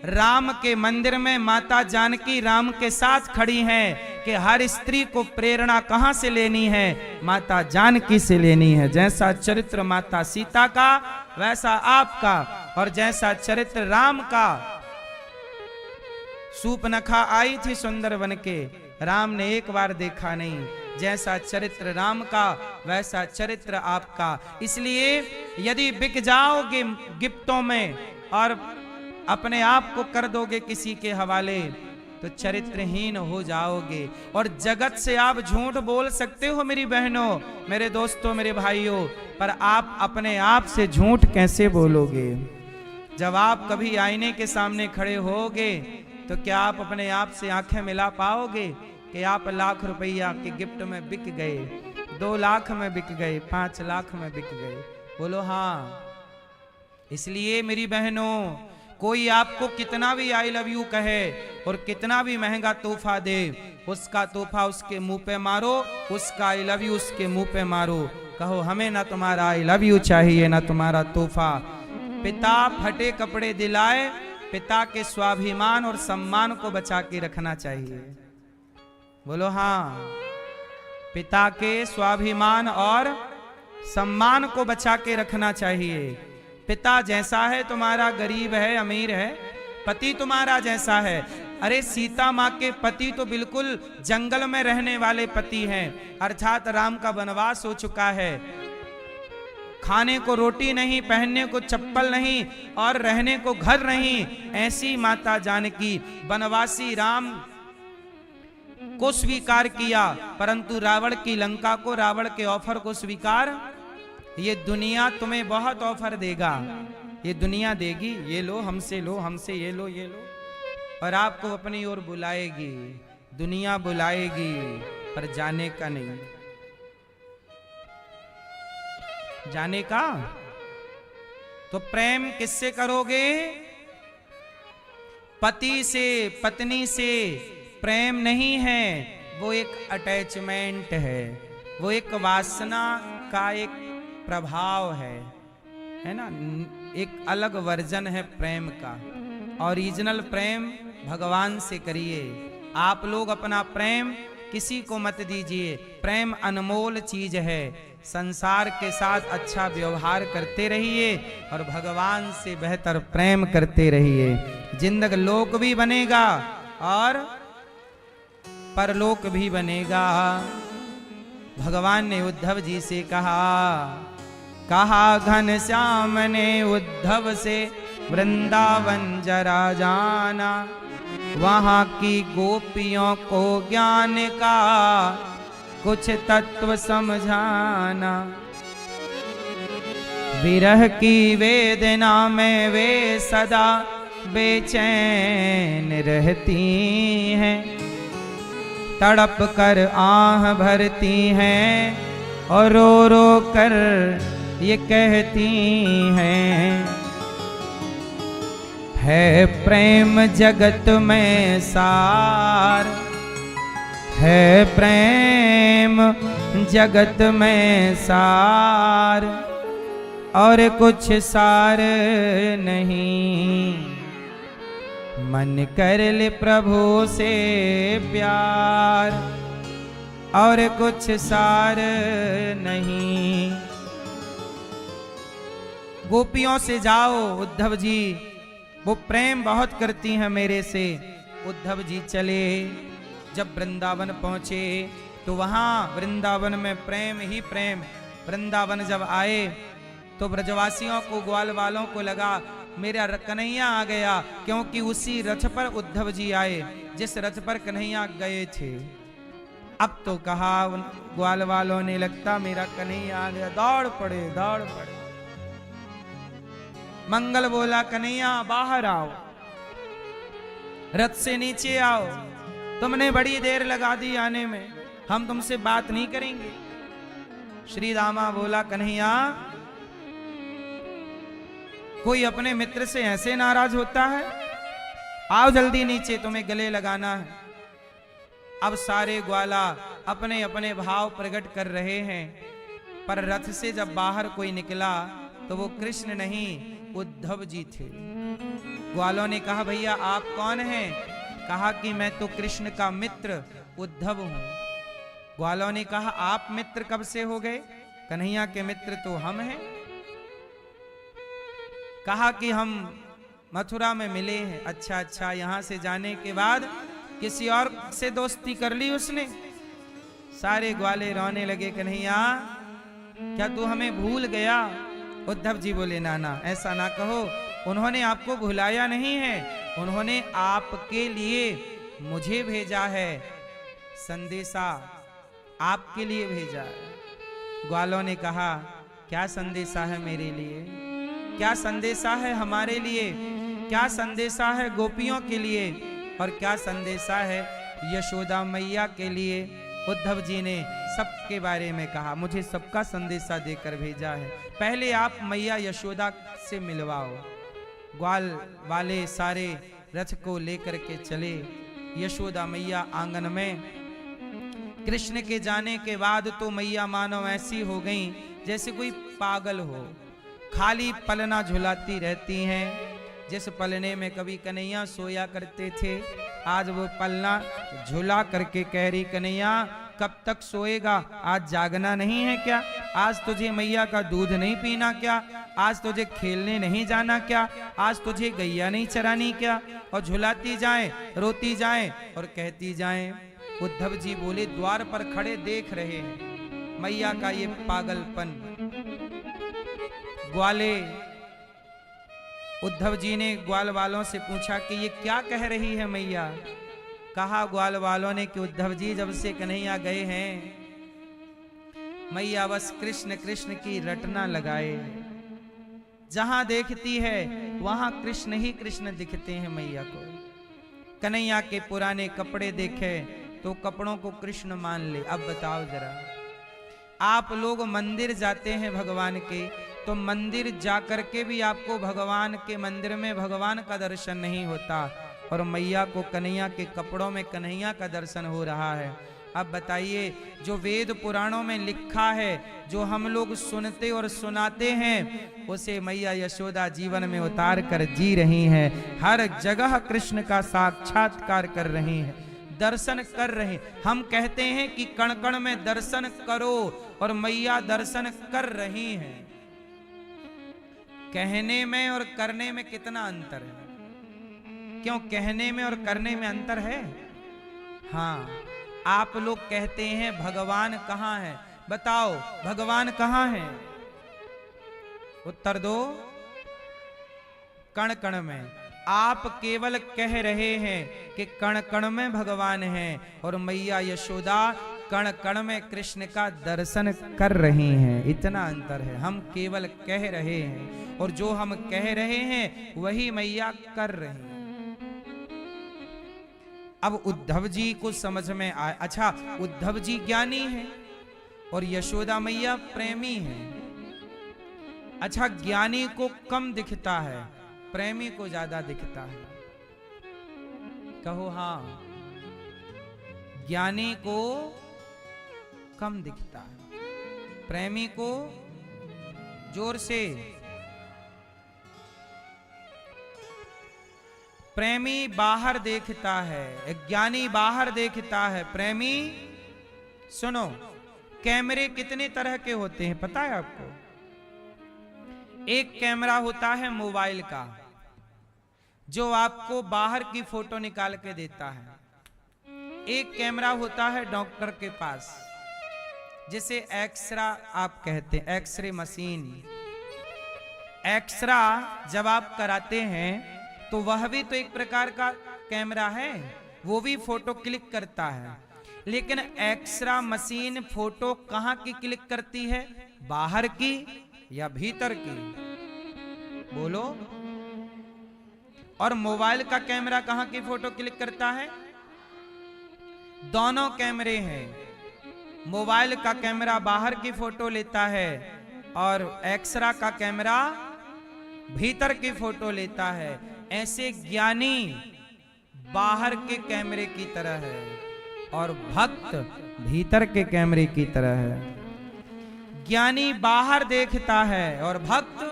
राम के मंदिर में माता जानकी राम के साथ खड़ी हैं कि हर स्त्री को प्रेरणा कहां से लेनी है? माता जानकी से लेनी है। जैसा चरित्र माता सीता का, वैसा आपका, और जैसा चरित्र राम का। सूपनखा आई थी सुंदर बन के, राम ने एक बार देखा नहीं। जैसा चरित्र राम का, वैसा चरित्र आपका। इसलिए यदि बिक जाओगे गिफ्टों में और अपने आप को कर दोगे किसी के हवाले, तो चरित्रहीन हो जाओगे। और जगत से आप झूठ बोल सकते हो मेरी बहनों, मेरे दोस्तों, मेरे भाइयों, पर आप अपने आप से झूठ कैसे बोलोगे? जब आप कभी आईने के सामने खड़े होगे तो क्या आप अपने आप से आंखें मिला पाओगे कि आप लाख रुपया के गिफ्ट में बिक गए, 2 लाख में बिक गए, 5 लाख में बिक गए? बोलो हाँ। इसलिए मेरी बहनों, कोई आपको कितना भी आई लव यू कहे और कितना भी महंगा तोहफा दे, उसका तोहफा उसके मुंह पे मारो, उसका आई लव यू उसके मुंह पे मारो। कहो हमें ना तुम्हारा आई लव यू चाहिए, ना तुम्हारा तोहफा। पिता फटे कपड़े दिलाए, पिता के स्वाभिमान और सम्मान को बचा के रखना चाहिए। बोलो हाँ। पिता के स्वाभिमान और सम्मान को बचा के रखना चाहिए। पिता जैसा है तुम्हारा, गरीब है अमीर है, पति तुम्हारा जैसा है, अरे सीता माँ के पति तो बिल्कुल जंगल में रहने वाले पति हैं, अर्थात राम का वनवास हो चुका है, खाने को रोटी नहीं, पहनने को चप्पल नहीं और रहने को घर नहीं। ऐसी माता जानकी वनवासी राम को स्वीकार किया, परंतु रावण की लंका को, रावण के ऑफर को स्वीकार, ये दुनिया तुम्हें बहुत ऑफर देगा, ये दुनिया देगी, ये लो हमसे, लो हमसे, ये लो ये लो, और आपको अपनी ओर बुलाएगी, दुनिया बुलाएगी, पर जाने का नहीं। जाने का तो प्रेम किससे करोगे? पति से, पत्नी से प्रेम नहीं है, वो एक अटैचमेंट है, वो एक वासना का एक प्रभाव है ना, एक अलग वर्जन है प्रेम का। ओरिजिनल प्रेम भगवान से करिए। आप लोग अपना प्रेम किसी को मत दीजिए, प्रेम अनमोल चीज है। संसार के साथ अच्छा व्यवहार करते रहिए और भगवान से बेहतर प्रेम करते रहिए। जिंदगी लोक भी बनेगा और परलोक भी बनेगा। भगवान ने उद्धव जी से कहा घनश्याम ने उद्धव से वृंदावन जरा जाना, वहां की गोपियों को ज्ञान का कुछ तत्व समझाना। विरह की वेदना में वे सदा बेचैन रहती हैं, तड़प कर आह भरती हैं और रो रो कर ये कहती हैं, है प्रेम जगत में सार, है प्रेम जगत में सार, और कुछ सार नहीं, मन कर ले प्रभु से प्यार, और कुछ सार नहीं। गोपियों से जाओ उद्धव जी, वो प्रेम बहुत करती हैं मेरे से। उद्धव जी चले, जब वृंदावन पहुंचे तो वहां वृंदावन में प्रेम ही प्रेम। वृंदावन जब आए तो ब्रजवासियों को, ग्वाल वालों को लगा मेरा कन्हैया आ गया, क्योंकि उसी रथ पर उद्धव जी आए जिस रथ पर कन्हैया गए थे। अब तो कहा ग्वाल वालों ने, लगता मेरा कन्हैया आ गया, दौड़ पड़े दौड़ पड़े। मंगल बोला कन्हैया बाहर आओ, रथ से नीचे आओ, तुमने बड़ी देर लगा दी आने में, हम तुमसे बात नहीं करेंगे। श्री रामा बोला कन्हैया, कोई अपने मित्र से ऐसे नाराज होता है? आओ जल्दी नीचे, तुम्हें गले लगाना है। अब सारे ग्वाला अपने अपने भाव प्रकट कर रहे हैं, पर रथ से जब बाहर कोई निकला तो वो कृष्ण नहीं उद्धव जी थे। ग्वालों ने कहा भैया आप कौन हैं? कहा कि मैं तो कृष्ण का मित्र उद्धव हूं। ग्वालों ने कहा आप मित्र कब से हो गए? कन्हैया के मित्र तो हम हैं। कहा कि हम मथुरा में मिले हैं। अच्छा अच्छा, यहां से जाने के बाद किसी और से दोस्ती कर ली उसने? सारे ग्वाले रोने लगे, कन्हैया क्या तू हमें भूल गया? उद्धव जी बोले नाना ऐसा ना कहो, उन्होंने आपको भुलाया नहीं है, उन्होंने आपके लिए मुझे भेजा है, संदेशा आपके लिए भेजा है। ग्वालों ने कहा क्या संदेशा है मेरे लिए? क्या संदेशा है हमारे लिए? क्या संदेशा है गोपियों के लिए? और क्या संदेशा है यशोदा मैया के लिए? उद्धव जी ने सबके बारे में कहा, मुझे सबका संदेशा देकर भेजा है, पहले आप मैया यशोदा से मिलवाओ। ग्वाल वाले सारे रथ को लेकर के चले। यशोदा मैया आंगन में। कृष्ण के जाने के बाद तो मैया मानो ऐसी हो गई जैसे कोई पागल हो, खाली पलना झुलाती रहती हैं। जिस पलने में कभी कन्हैया सोया करते थे, आज वो पलना झुला करके कह रही कन्हैया कब तक सोएगा? आज जागना नहीं है क्या? आज तुझे मैया का दूध नहीं पीना क्या? आज तुझे खेलने नहीं जाना क्या? आज तुझे गैया नहीं चरानी क्या? और झुलाती जाए, रोती जाए और कहती जाए। उद्धव जी बोले, द्वार पर खड़े देख रहे हैं मैया का ये पागलपन। ग्वाले, उद्धव जी ने ग्वाल वालों से पूछा कि ये क्या कह रही है मैया? कहा ग्वाल वालों ने कि उद्धव जी जब से कन्हैया गए हैं मैया बस कृष्ण कृष्ण की रटना लगाए। जहां देखती है वहां कृष्ण ही कृष्ण दिखते हैं मैया को। कन्हैया के पुराने कपड़े देखे तो कपड़ों को कृष्ण मान ले। अब बताओ जरा, आप लोग मंदिर जाते हैं भगवान के, तो मंदिर जाकर के भी आपको भगवान के मंदिर में भगवान का दर्शन नहीं होता, और मैया को कन्हैया के कपड़ों में कन्हैया का दर्शन हो रहा है। अब बताइए, जो वेद पुराणों में लिखा है, जो हम लोग सुनते और सुनाते हैं, उसे मैया यशोदा जीवन में उतार कर जी रही हैं। हर जगह कृष्ण का साक्षात्कार कर रही हैं, दर्शन कर रहे हैं। हम कहते हैं कि कण कण में दर्शन करो, और मैया दर्शन कर रही हैं। कहने में और करने में कितना अंतर है? क्यों कहने में और करने में अंतर है? हाँ, आप लोग कहते हैं भगवान कहाँ है? बताओ भगवान कहाँ है? उत्तर दो। कण कण में। आप केवल कह रहे हैं कि कण कण में भगवान है, और मैया यशोदा कण कण में कृष्ण का दर्शन कर रही हैं। इतना अंतर है। हम केवल कह रहे हैं, और जो हम कह रहे हैं वही मैया कर रही हैं। अब उद्धव जी को समझ में आया, अच्छा उद्धव जी ज्ञानी है और यशोदा मैया प्रेमी है। अच्छा, ज्ञानी को कम दिखता है, प्रेमी को ज्यादा दिखता है। कहो हाँ, ज्ञानी को कम दिखता है, प्रेमी को जोर से। प्रेमी बाहर देखता है, ज्ञानी बाहर देखता है, प्रेमी। सुनो, कैमरे कितने तरह के होते हैं पता है आपको? एक कैमरा होता है मोबाइल का, जो आपको बाहर की फोटो निकाल के देता है। एक कैमरा होता है डॉक्टर के पास, जिसे एक्सरा आप कहते हैं, एक्सरे मशीन। एक्सरा जब आप कराते हैं तो वह भी तो एक प्रकार का कैमरा है, वो भी फोटो क्लिक करता है। लेकिन एक्सरा मशीन फोटो कहां की क्लिक करती है? बाहर की या भीतर की? बोलो। और मोबाइल का कैमरा कहां की फोटो क्लिक करता है? दोनों कैमरे हैं। मोबाइल का कैमरा बाहर की फोटो लेता है, और एक्सरा का कैमरा भीतर की फोटो लेता है। ऐसे ज्ञानी बाहर के कैमरे की तरह है, और भक्त भीतर के कैमरे की तरह है। ज्ञानी बाहर देखता है और भक्त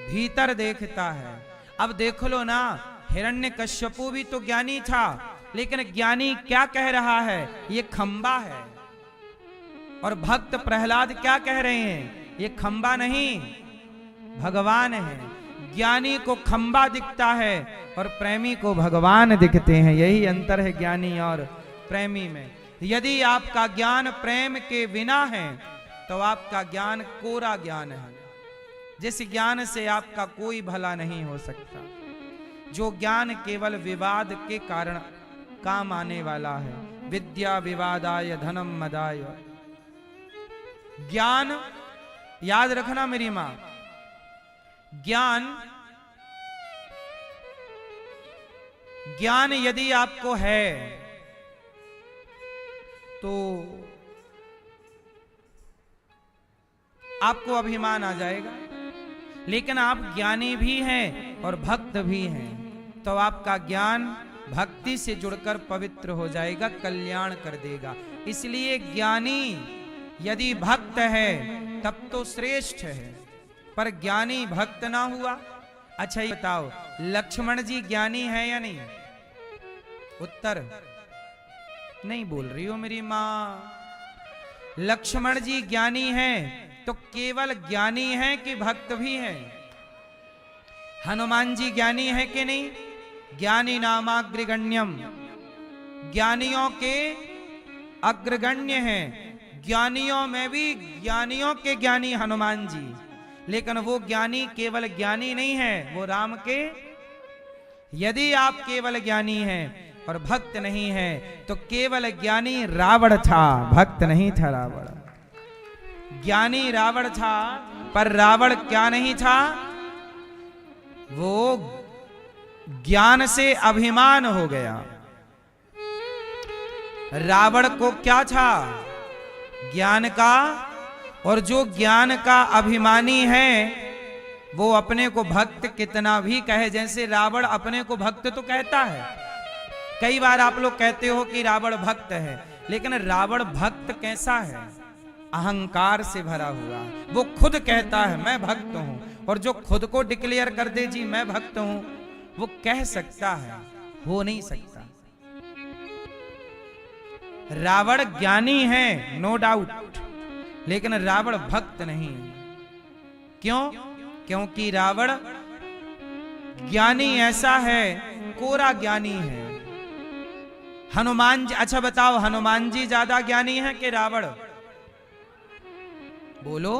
भीतर देखता है। अब देख लो ना, हिरण्यकश्यपु भी तो ज्ञानी था, लेकिन ज्ञानी क्या कह रहा है? ये खंबा है। और भक्त प्रहलाद क्या कह रहे हैं? ये खंबा नहीं, भगवान है। ज्ञानी को खंबा दिखता है और प्रेमी को भगवान दिखते हैं। यही अंतर है ज्ञानी और प्रेमी में। यदि आपका ज्ञान प्रेम के बिना है तो आपका ज्ञान कोरा ज्ञान है, जिस ज्ञान से आपका कोई भला नहीं हो सकता। जो ज्ञान केवल विवाद के कारण काम आने वाला है। विद्या विवादाय धनम मदाय। ज्ञान, याद रखना मेरी मां, ज्ञान यदि आपको है तो आपको अभिमान आ जाएगा। लेकिन आप ज्ञानी भी हैं और भक्त भी हैं, तो आपका ज्ञान भक्ति से जुड़कर पवित्र हो जाएगा, कल्याण कर देगा। इसलिए ज्ञानी यदि भक्त है तब तो श्रेष्ठ है, पर ज्ञानी भक्त ना हुआ। अच्छा ये बताओ, लक्ष्मण जी ज्ञानी है या नहीं? उत्तर नहीं बोल रही हो मेरी मां। लक्ष्मण जी ज्ञानी हैं तो केवल ज्ञानी हैं कि भक्त भी हैं? हनुमान जी ज्ञानी है कि नहीं? ज्ञानी नामाग्रगण्यम, ज्ञानियों के अग्रगण्य हैं। ज्ञानियों में भी ज्ञानियों के ज्ञानी हनुमान जी, लेकिन वो ज्ञानी केवल ज्ञानी नहीं है, वो राम के। यदि आप केवल ज्ञानी हैं और भक्त नहीं है तो केवल ज्ञानी रावण था, भक्त नहीं था रावण। ज्ञानी रावण था पर रावण क्या नहीं था? वो ज्ञान से अभिमान हो गया। रावण को क्या था? ज्ञान का। और जो ज्ञान का अभिमानी है वो अपने को भक्त कितना भी कहे, जैसे रावण अपने को भक्त तो कहता है। कई बार आप लोग कहते हो कि रावण भक्त है, लेकिन रावण भक्त कैसा है? अहंकार से भरा हुआ। वो खुद कहता है मैं भक्त हूं, और जो खुद को डिक्लेयर कर दे जी मैं भक्त हूं, वो कह सकता है, हो नहीं सकता। रावण ज्ञानी है नो डाउट, लेकिन रावण भक्त नहीं। क्यों? क्योंकि रावण ज्ञानी ऐसा है, कोरा ज्ञानी है। हनुमान जी, अच्छा बताओ, हनुमान जी ज्यादा ज्ञानी है कि रावण? बोलो।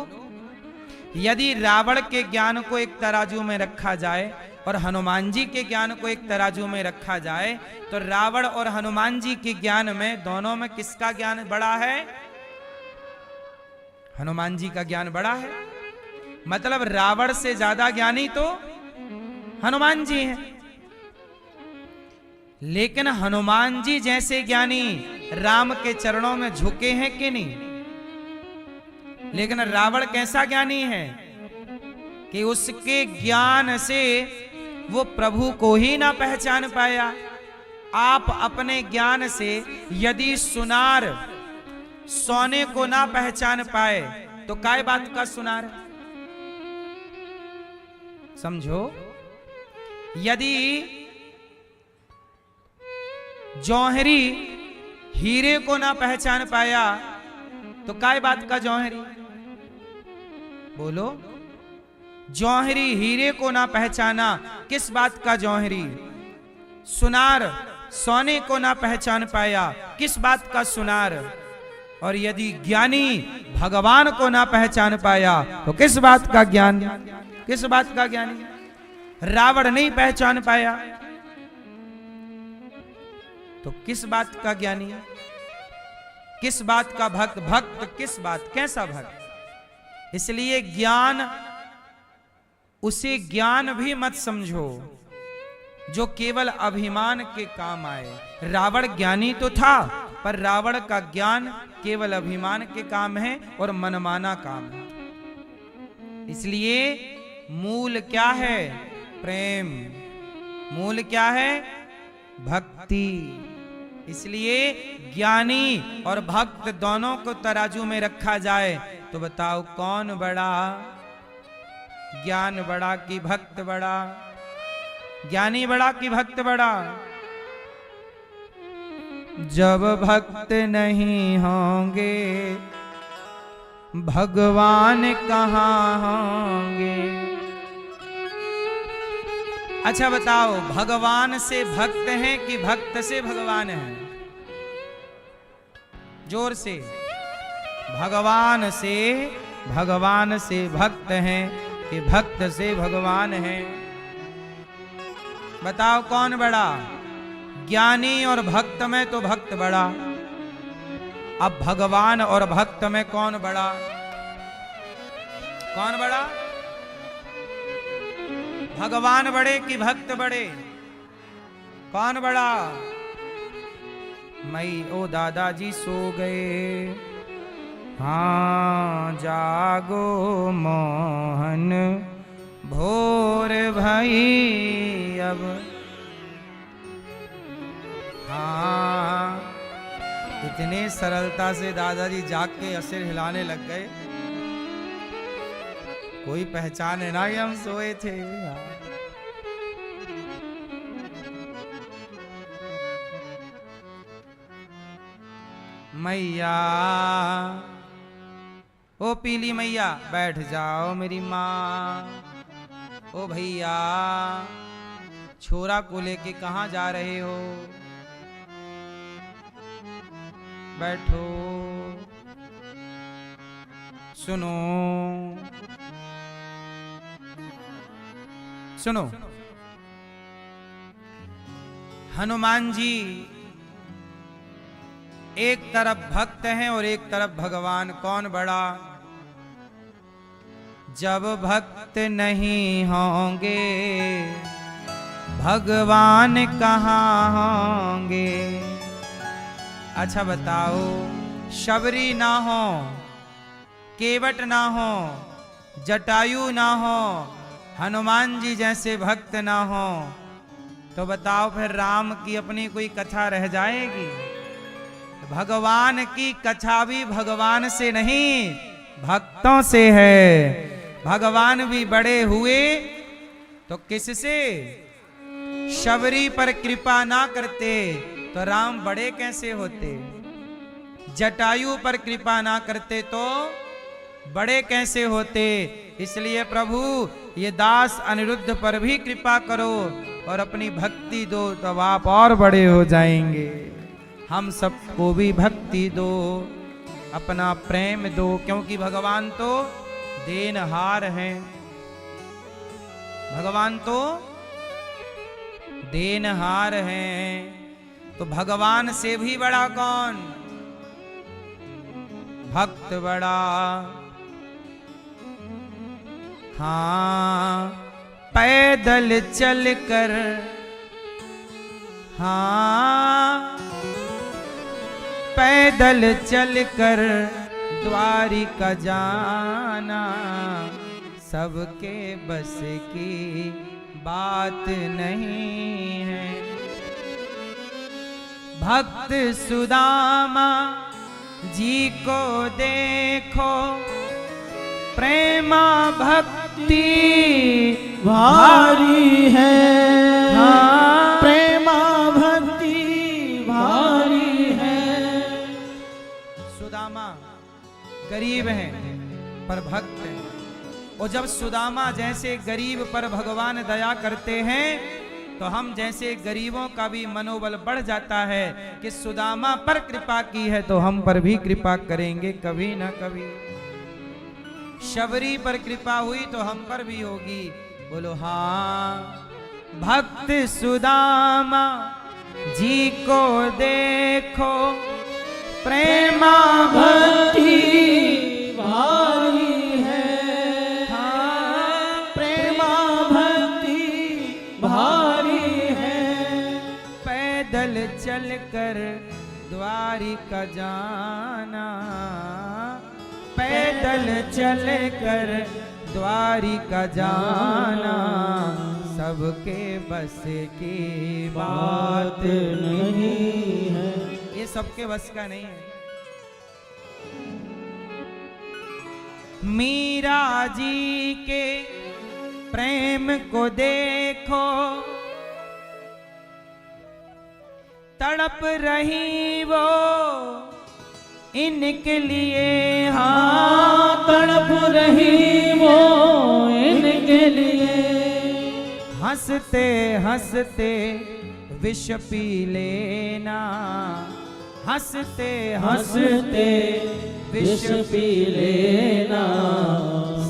यदि रावण के ज्ञान को एक तराजू में रखा जाए और हनुमान जी के ज्ञान को एक तराजू में रखा जाए, तो रावण और हनुमान जी के ज्ञान में, दोनों में किसका ज्ञान बड़ा है? हनुमान जी का ज्ञान बड़ा है। मतलब रावण से ज्यादा ज्ञानी तो हनुमान जी हैं। लेकिन हनुमान जी जैसे ज्ञानी राम के चरणों में झुके हैं कि नहीं? लेकिन रावण कैसा ज्ञानी है कि उसके ज्ञान से वो प्रभु को ही ना पहचान पाया। आप अपने ज्ञान से यदि सुनार सोने को ना पहचान पाए तो काय बात का सुनार? समझो। यदि जौहरी हीरे को ना पहचान पाया तो काय बात का जौहरी? बोलो। जौहरी हीरे को ना पहचाना, किस बात का जौहरी? सुनार सोने को ना पहचान पाया, किस बात का सुनार? और यदि ज्ञानी भगवान को ना पहचान पाया तो किस बात का ज्ञान? किस बात का ज्ञानी? रावण नहीं पहचान पाया तो किस बात का ज्ञानी? किस बात का भक्त? भक्त किस बात? कैसा भक्त? इसलिए ज्ञान, उसे ज्ञान भी मत समझो जो केवल अभिमान के काम आए। रावण ज्ञानी तो था, पर रावण का ज्ञान केवल अभिमान के काम है और मनमाना काम है। इसलिए मूल क्या है? प्रेम। मूल क्या है? भक्ति। इसलिए ज्ञानी और भक्त दोनों को तराजू में रखा जाए तो बताओ कौन बड़ा? ज्ञान बड़ा कि भक्त बड़ा? ज्ञानी बड़ा कि भक्त बड़ा? जब भक्त नहीं होंगे भगवान कहाँ होंगे? अच्छा बताओ, भगवान से भक्त हैं कि भक्त से भगवान हैं? जोर से। भगवान से भक्त हैं कि भक्त से भगवान हैं? बताओ कौन बड़ा? ज्ञानी और भक्त में तो भक्त बड़ा। अब भगवान और भक्त में कौन बड़ा? कौन बड़ा? भगवान बड़े कि भक्त बड़े? कौन बड़ा? मई ओ दादाजी सो गए, हाँ जागो मोहन भोर भई अब। हाँ, इतने सरलता से दादाजी जाग के सिर हिलाने लग गए, कोई पहचाने ना कि हम सोए थे। मैया ओ पीली मैया बैठ जाओ मेरी माँ। ओ भैया छोरा को लेके कहाँ जा रहे हो? बैठो। सुनो सुनो, हनुमान जी एक तरफ भक्त हैं और एक तरफ भगवान। कौन बड़ा? जब भक्त नहीं होंगे भगवान कहाँ होंगे? अच्छा बताओ, शबरी ना हो, केवट ना हो, जटायु ना हो, हनुमान जी जैसे भक्त ना हो, तो बताओ फिर राम की अपनी कोई कथा रह जाएगी? भगवान की कथा भी भगवान से नहीं भक्तों से है। भगवान भी बड़े हुए तो किससे? शबरी पर कृपा ना करते तो राम बड़े कैसे होते? जटायु पर कृपा ना करते तो बड़े कैसे होते? इसलिए प्रभु ये दास अनिरुद्ध पर भी कृपा करो और अपनी भक्ति दो, तब आप और बड़े हो जाएंगे। हम सबको भी भक्ति दो, अपना प्रेम दो, क्योंकि भगवान तो देनहार हैं। भगवान तो देनहार हैं। तो भगवान से भी बड़ा कौन? भक्त बड़ा। हाँ पैदल चलकर, हाँ पैदल चलकर द्वारिका जाना सबके बस की बात नहीं है। भक्त सुदामा जी को देखो, प्रेमा भक्ति भारी है। हाँ प्रेमा भक्ति भारी है। सुदामा गरीब हैं पर भक्त हैं, और जब सुदामा जैसे गरीब पर भगवान दया करते हैं तो हम जैसे गरीबों का भी मनोबल बढ़ जाता है कि सुदामा पर कृपा की है तो हम पर भी कृपा करेंगे कभी ना कभी। शबरी पर कृपा हुई तो हम पर भी होगी। बोलो हाँ। भक्त सुदामा जी को देखो, प्रेमा भक्ति भारी है। हाँ प्रेमा भक्ति भारी है। पैदल चलकर द्वारिका जाना, पैदल चलकर द्वारिका जाना सबके बस की बात नहीं है। ये सबके बस का नहीं है। मीरा जी के प्रेम को देखो, तड़प रही वो इनके लिए। हाँ तड़प रही वो इनके लिए। हंसते हंसते विष पी लेना, हंसते हंसते विष पी लेना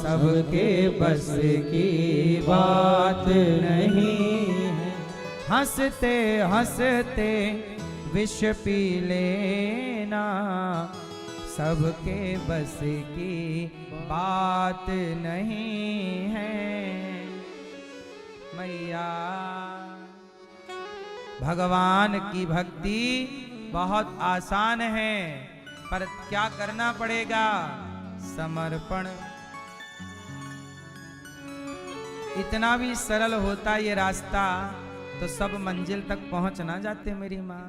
सबके बस की बात नहीं है। हंसते हंसते विष पी लेना सबके बस की बात नहीं है। मैया भगवान की भक्ति बहुत आसान है, पर क्या करना पड़ेगा? समर्पण। इतना भी सरल होता ये रास्ता तो सब मंजिल तक पहुंच ना जाते मेरी माँ।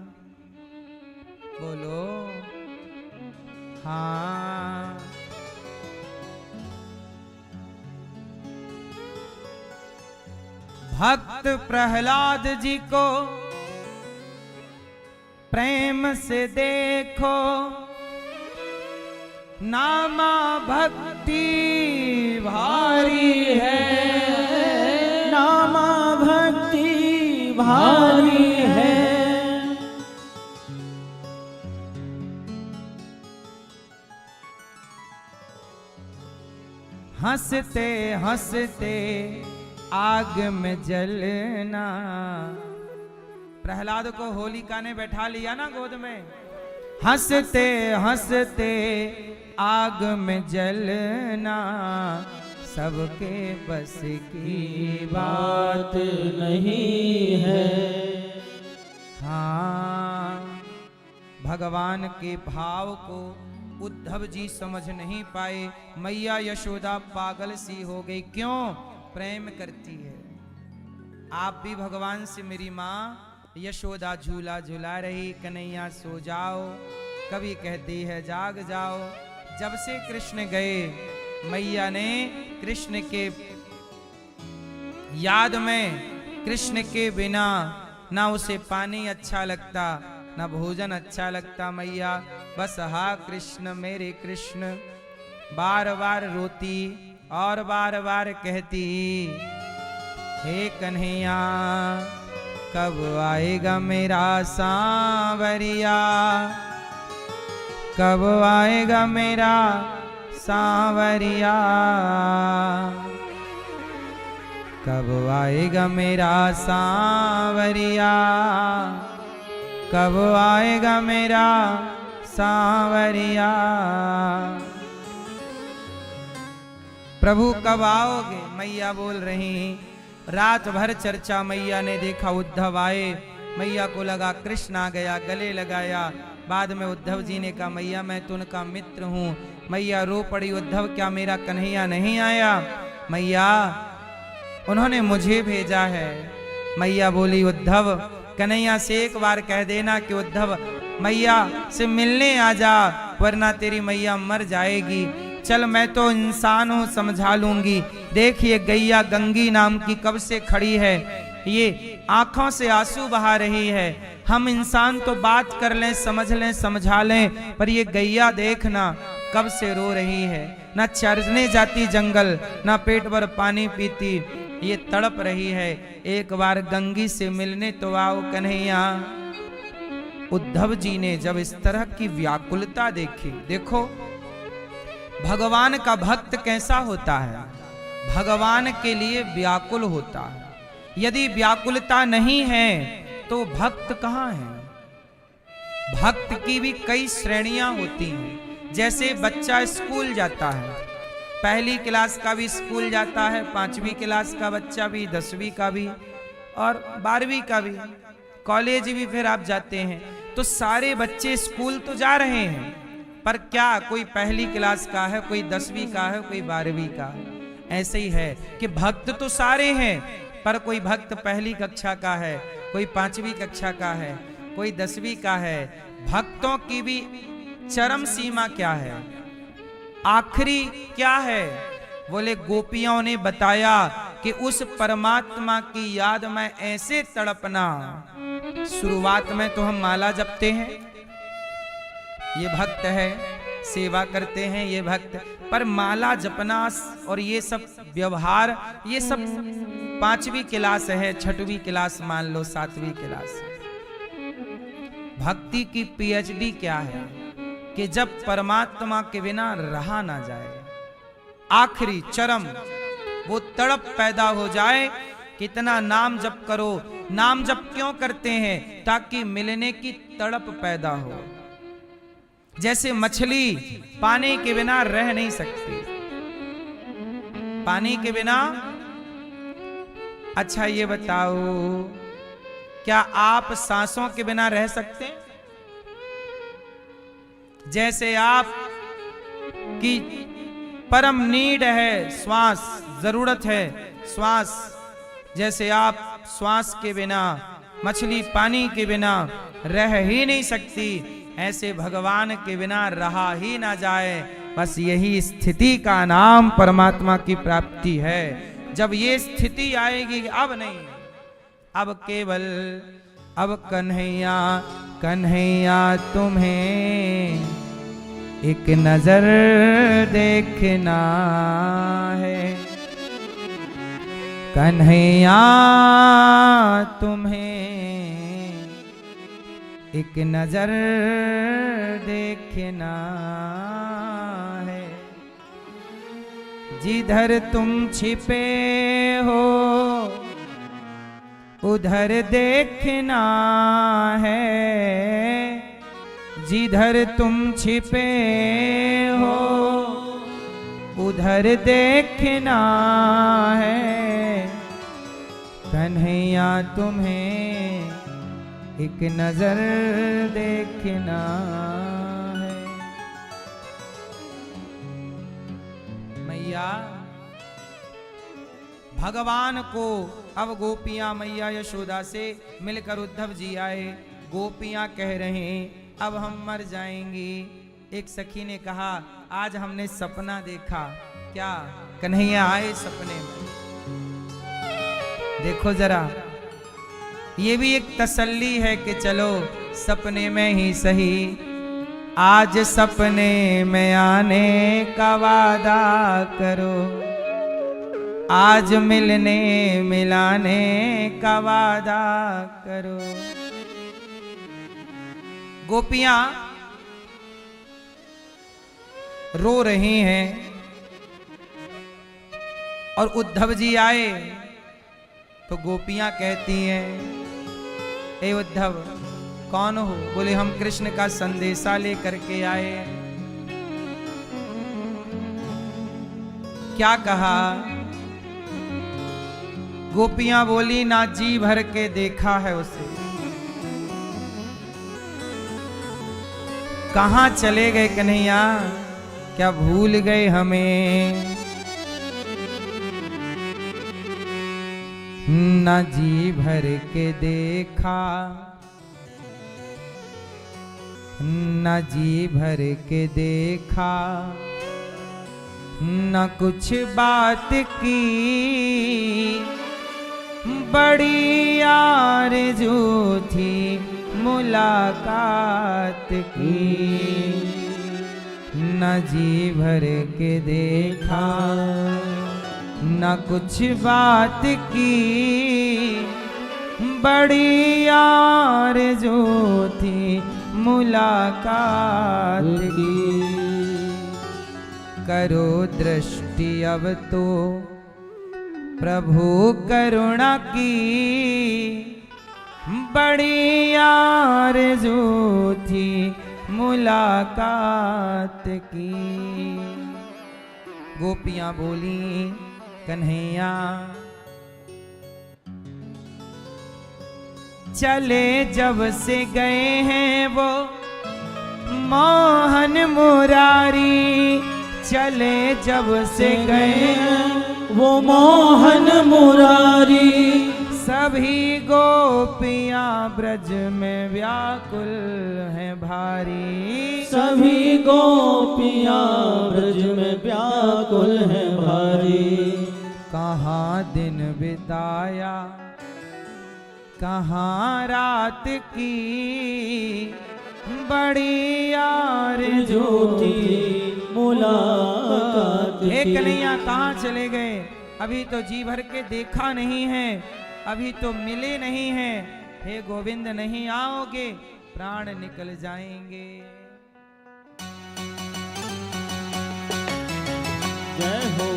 बोलो हाँ। भक्त प्रहलाद जी को प्रेम से देखो, नामा भक्ति भारी है, नामा भक्ति भारी है। हंसते हंसते आग में जलना। प्रहलाद को होलिका ने बैठा लिया ना गोद में। हंसते हंसते आग में जलना, सबके बस की बात नहीं है। हाँ, भगवान के भाव को उद्धव जी समझ नहीं पाए। मैया यशोदा पागल सी हो गई। क्यों? प्रेम करती है। आप भी भगवान से, मेरी माँ यशोदा झूला झूला रही, कन्हैया सो जाओ, कभी कहती है जाग जाओ। जब से कृष्ण गए, मैया ने कृष्ण के याद में, कृष्ण के बिना ना उसे पानी अच्छा लगता, ना भोजन अच्छा लगता। मैया बस हा कृष्ण मेरे कृष्ण बार बार रोती और बार बार कहती, हे कन्हैया कब आएगा मेरा सांवरिया, कब आएगा मेरा सांवरिया, कब आएगा मेरा सांवरिया, कब आएगा मेरा सांवरिया। प्रभु कब आओगे? मैया बोल रही। रात भर चर्चा। मैया ने देखा उद्धव आए, मैया को लगा कृष्ण आ गया, गले लगाया। बाद में उद्धव जी ने कहा, मैया मैं तो उनका मित्र हूँ। मैया रो पड़ी, उद्धव क्या मेरा कन्हैया नहीं आया? मैया उन्होंने मुझे भेजा है। मैया बोली, उद्धव कन्हैया से एक बार कह देना कि उद्धव मैया से मिलने आ जा, वरना तेरी मैया मर जाएगी। चल मैं तो इंसान हूँ, समझा लूंगी। देखिए गैया गंगी नाम की कब से खड़ी है, ये आंखों से आंसू बहा रही है। हम इंसान तो बात कर लें, समझ लें, समझा लें, पर ये गैया देखना कब से रो रही है। ना चरने जाती जंगल, ना पेट भर पानी पीती, ये तड़प रही है। एक बार गंगी से मिलने तो आओ कन्हैया। उद्धव जी ने जब इस तरह की व्याकुलता देखी, देखो भगवान का भक्त कैसा होता है, भगवान के लिए व्याकुल होता है। यदि व्याकुलता नहीं है तो भक्त कहाँ है? भक्त की भी कई श्रेणियां होती हैं। जैसे बच्चा स्कूल जाता है, पहली क्लास का भी स्कूल जाता है, 5वीं क्लास का बच्चा भी, 10वीं का भी और 12वीं का भी, कॉलेज भी फिर आप जाते हैं। तो सारे बच्चे स्कूल तो जा रहे हैं, पर क्या कोई पहली क्लास का है, कोई 10वीं का है, कोई 12वीं का है। ऐसे ही है कि भक्त तो सारे हैं, पर कोई भक्त पहली कक्षा का है, कोई 5वीं कक्षा का है, कोई 10वीं का है। भक्तों की भी चरम सीमा क्या है, आखिरी क्या है? बोले गोपियों ने बताया कि उस परमात्मा की याद में ऐसे तड़पना। शुरुआत में तो हम माला जपते हैं, ये भक्त है, सेवा करते हैं ये भक्त, पर माला जपना और ये सब व्यवहार, ये सब 5वीं क्लास है, 6वीं क्लास मान लो, 7वीं क्लास। भक्ति की पीएचडी क्या है कि जब परमात्मा के बिना रहा ना जाए, आखिरी चरम वो तड़प पैदा हो जाए। कितना नाम जप करो। नाम जप क्यों करते हैं? ताकि मिलने की तड़प पैदा हो। जैसे मछली पानी के बिना रह नहीं सकती, पानी के बिना। अच्छा ये बताओ, क्या आप सांसों के बिना रह सकते हैं? जैसे आप की परम नीड है श्वास, जरूरत है श्वास, जैसे आप श्वास के बिना, मछली पानी के बिना रह ही नहीं सकती, ऐसे भगवान के बिना रहा ही ना जाए। बस यही स्थिति का नाम परमात्मा की प्राप्ति है। जब ये स्थिति आएगी, अब नहीं, अब केवल अब कन्हैया कन्हैया तुम्हें एक नजर देखना है कन्हैया तुम्हें, एक नजर देखना है। जिधर तुम छिपे हो उधर देखना है, जिधर तुम छिपे हो उधर देखना है। कन्हैया तुम्हें एक नजर देखना है। मैया भगवान को अब गोपियां मैया यशोदा से मिलकर उद्धव जी आए। गोपियां कह रहे हैं अब हम मर जाएंगी। एक सखी ने कहा आज हमने सपना देखा। क्या? कन्हैया आए सपने में। देखो जरा, ये भी एक तसल्ली है कि चलो सपने में ही सही, आज सपने में आने का वादा करो, आज मिलने मिलाने का वादा करो। गोपियां रो रही हैं और उद्धव जी आए तो गोपियां कहती हैं ए उद्धव कौन हो? बोले हम कृष्ण का संदेशा लेकर के आए। क्या कहा? गोपियां बोली ना जी भर के देखा है उसे। कहां चले गए कन्हैया? क्या भूल गए हमें? न जी भर के देखा, न जी भर के देखा, न कुछ बात की, बड़ी आरज़ू थी मुलाकात की। न जी भर के देखा, न कुछ बात की, बड़ी आरज़ू थी मुलाकात की। करो दृष्टि अब तो प्रभु करुणा की, बड़ी आरज़ू थी मुलाकात की। गोपियां बोली कन्हैया चले जब से गए हैं वो मोहन मुरारी, चले जब से गए हैं वो मोहन मुरारी। सभी गोपियां ब्रज में व्याकुल हैं भारी, सभी गोपियां ब्रज में व्याकुल हैं भारी। कहाँ दिन बिताया कहाँ रात की, बड़ी आरज़ू थी मुलाकात की। एक कन्हैया कहाँ चले गए? अभी तो जी भर के देखा नहीं है, अभी तो मिले नहीं हैं। हे गोविंद नहीं आओगे प्राण निकल जाएंगे। जय हो।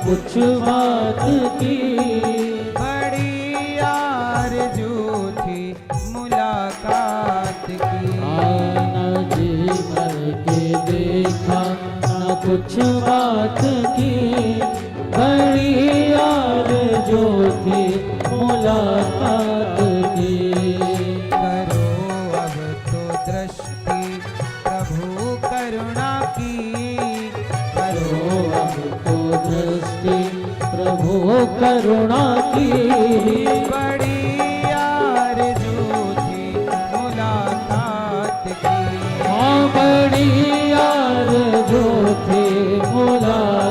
कुछ बात की, बड़ी आरज़ू थी मुलाकात की। न जी भर के देखा न कुछ बात की, बड़ी आरज़ू थी मुलाकात की। करो अब तो दृष्टि प्रभु कर प्रभु करुणा की। बड़ी आरज़ू थी मुलाकात की। हाँ बड़ी आरज़ू थी मुलाकात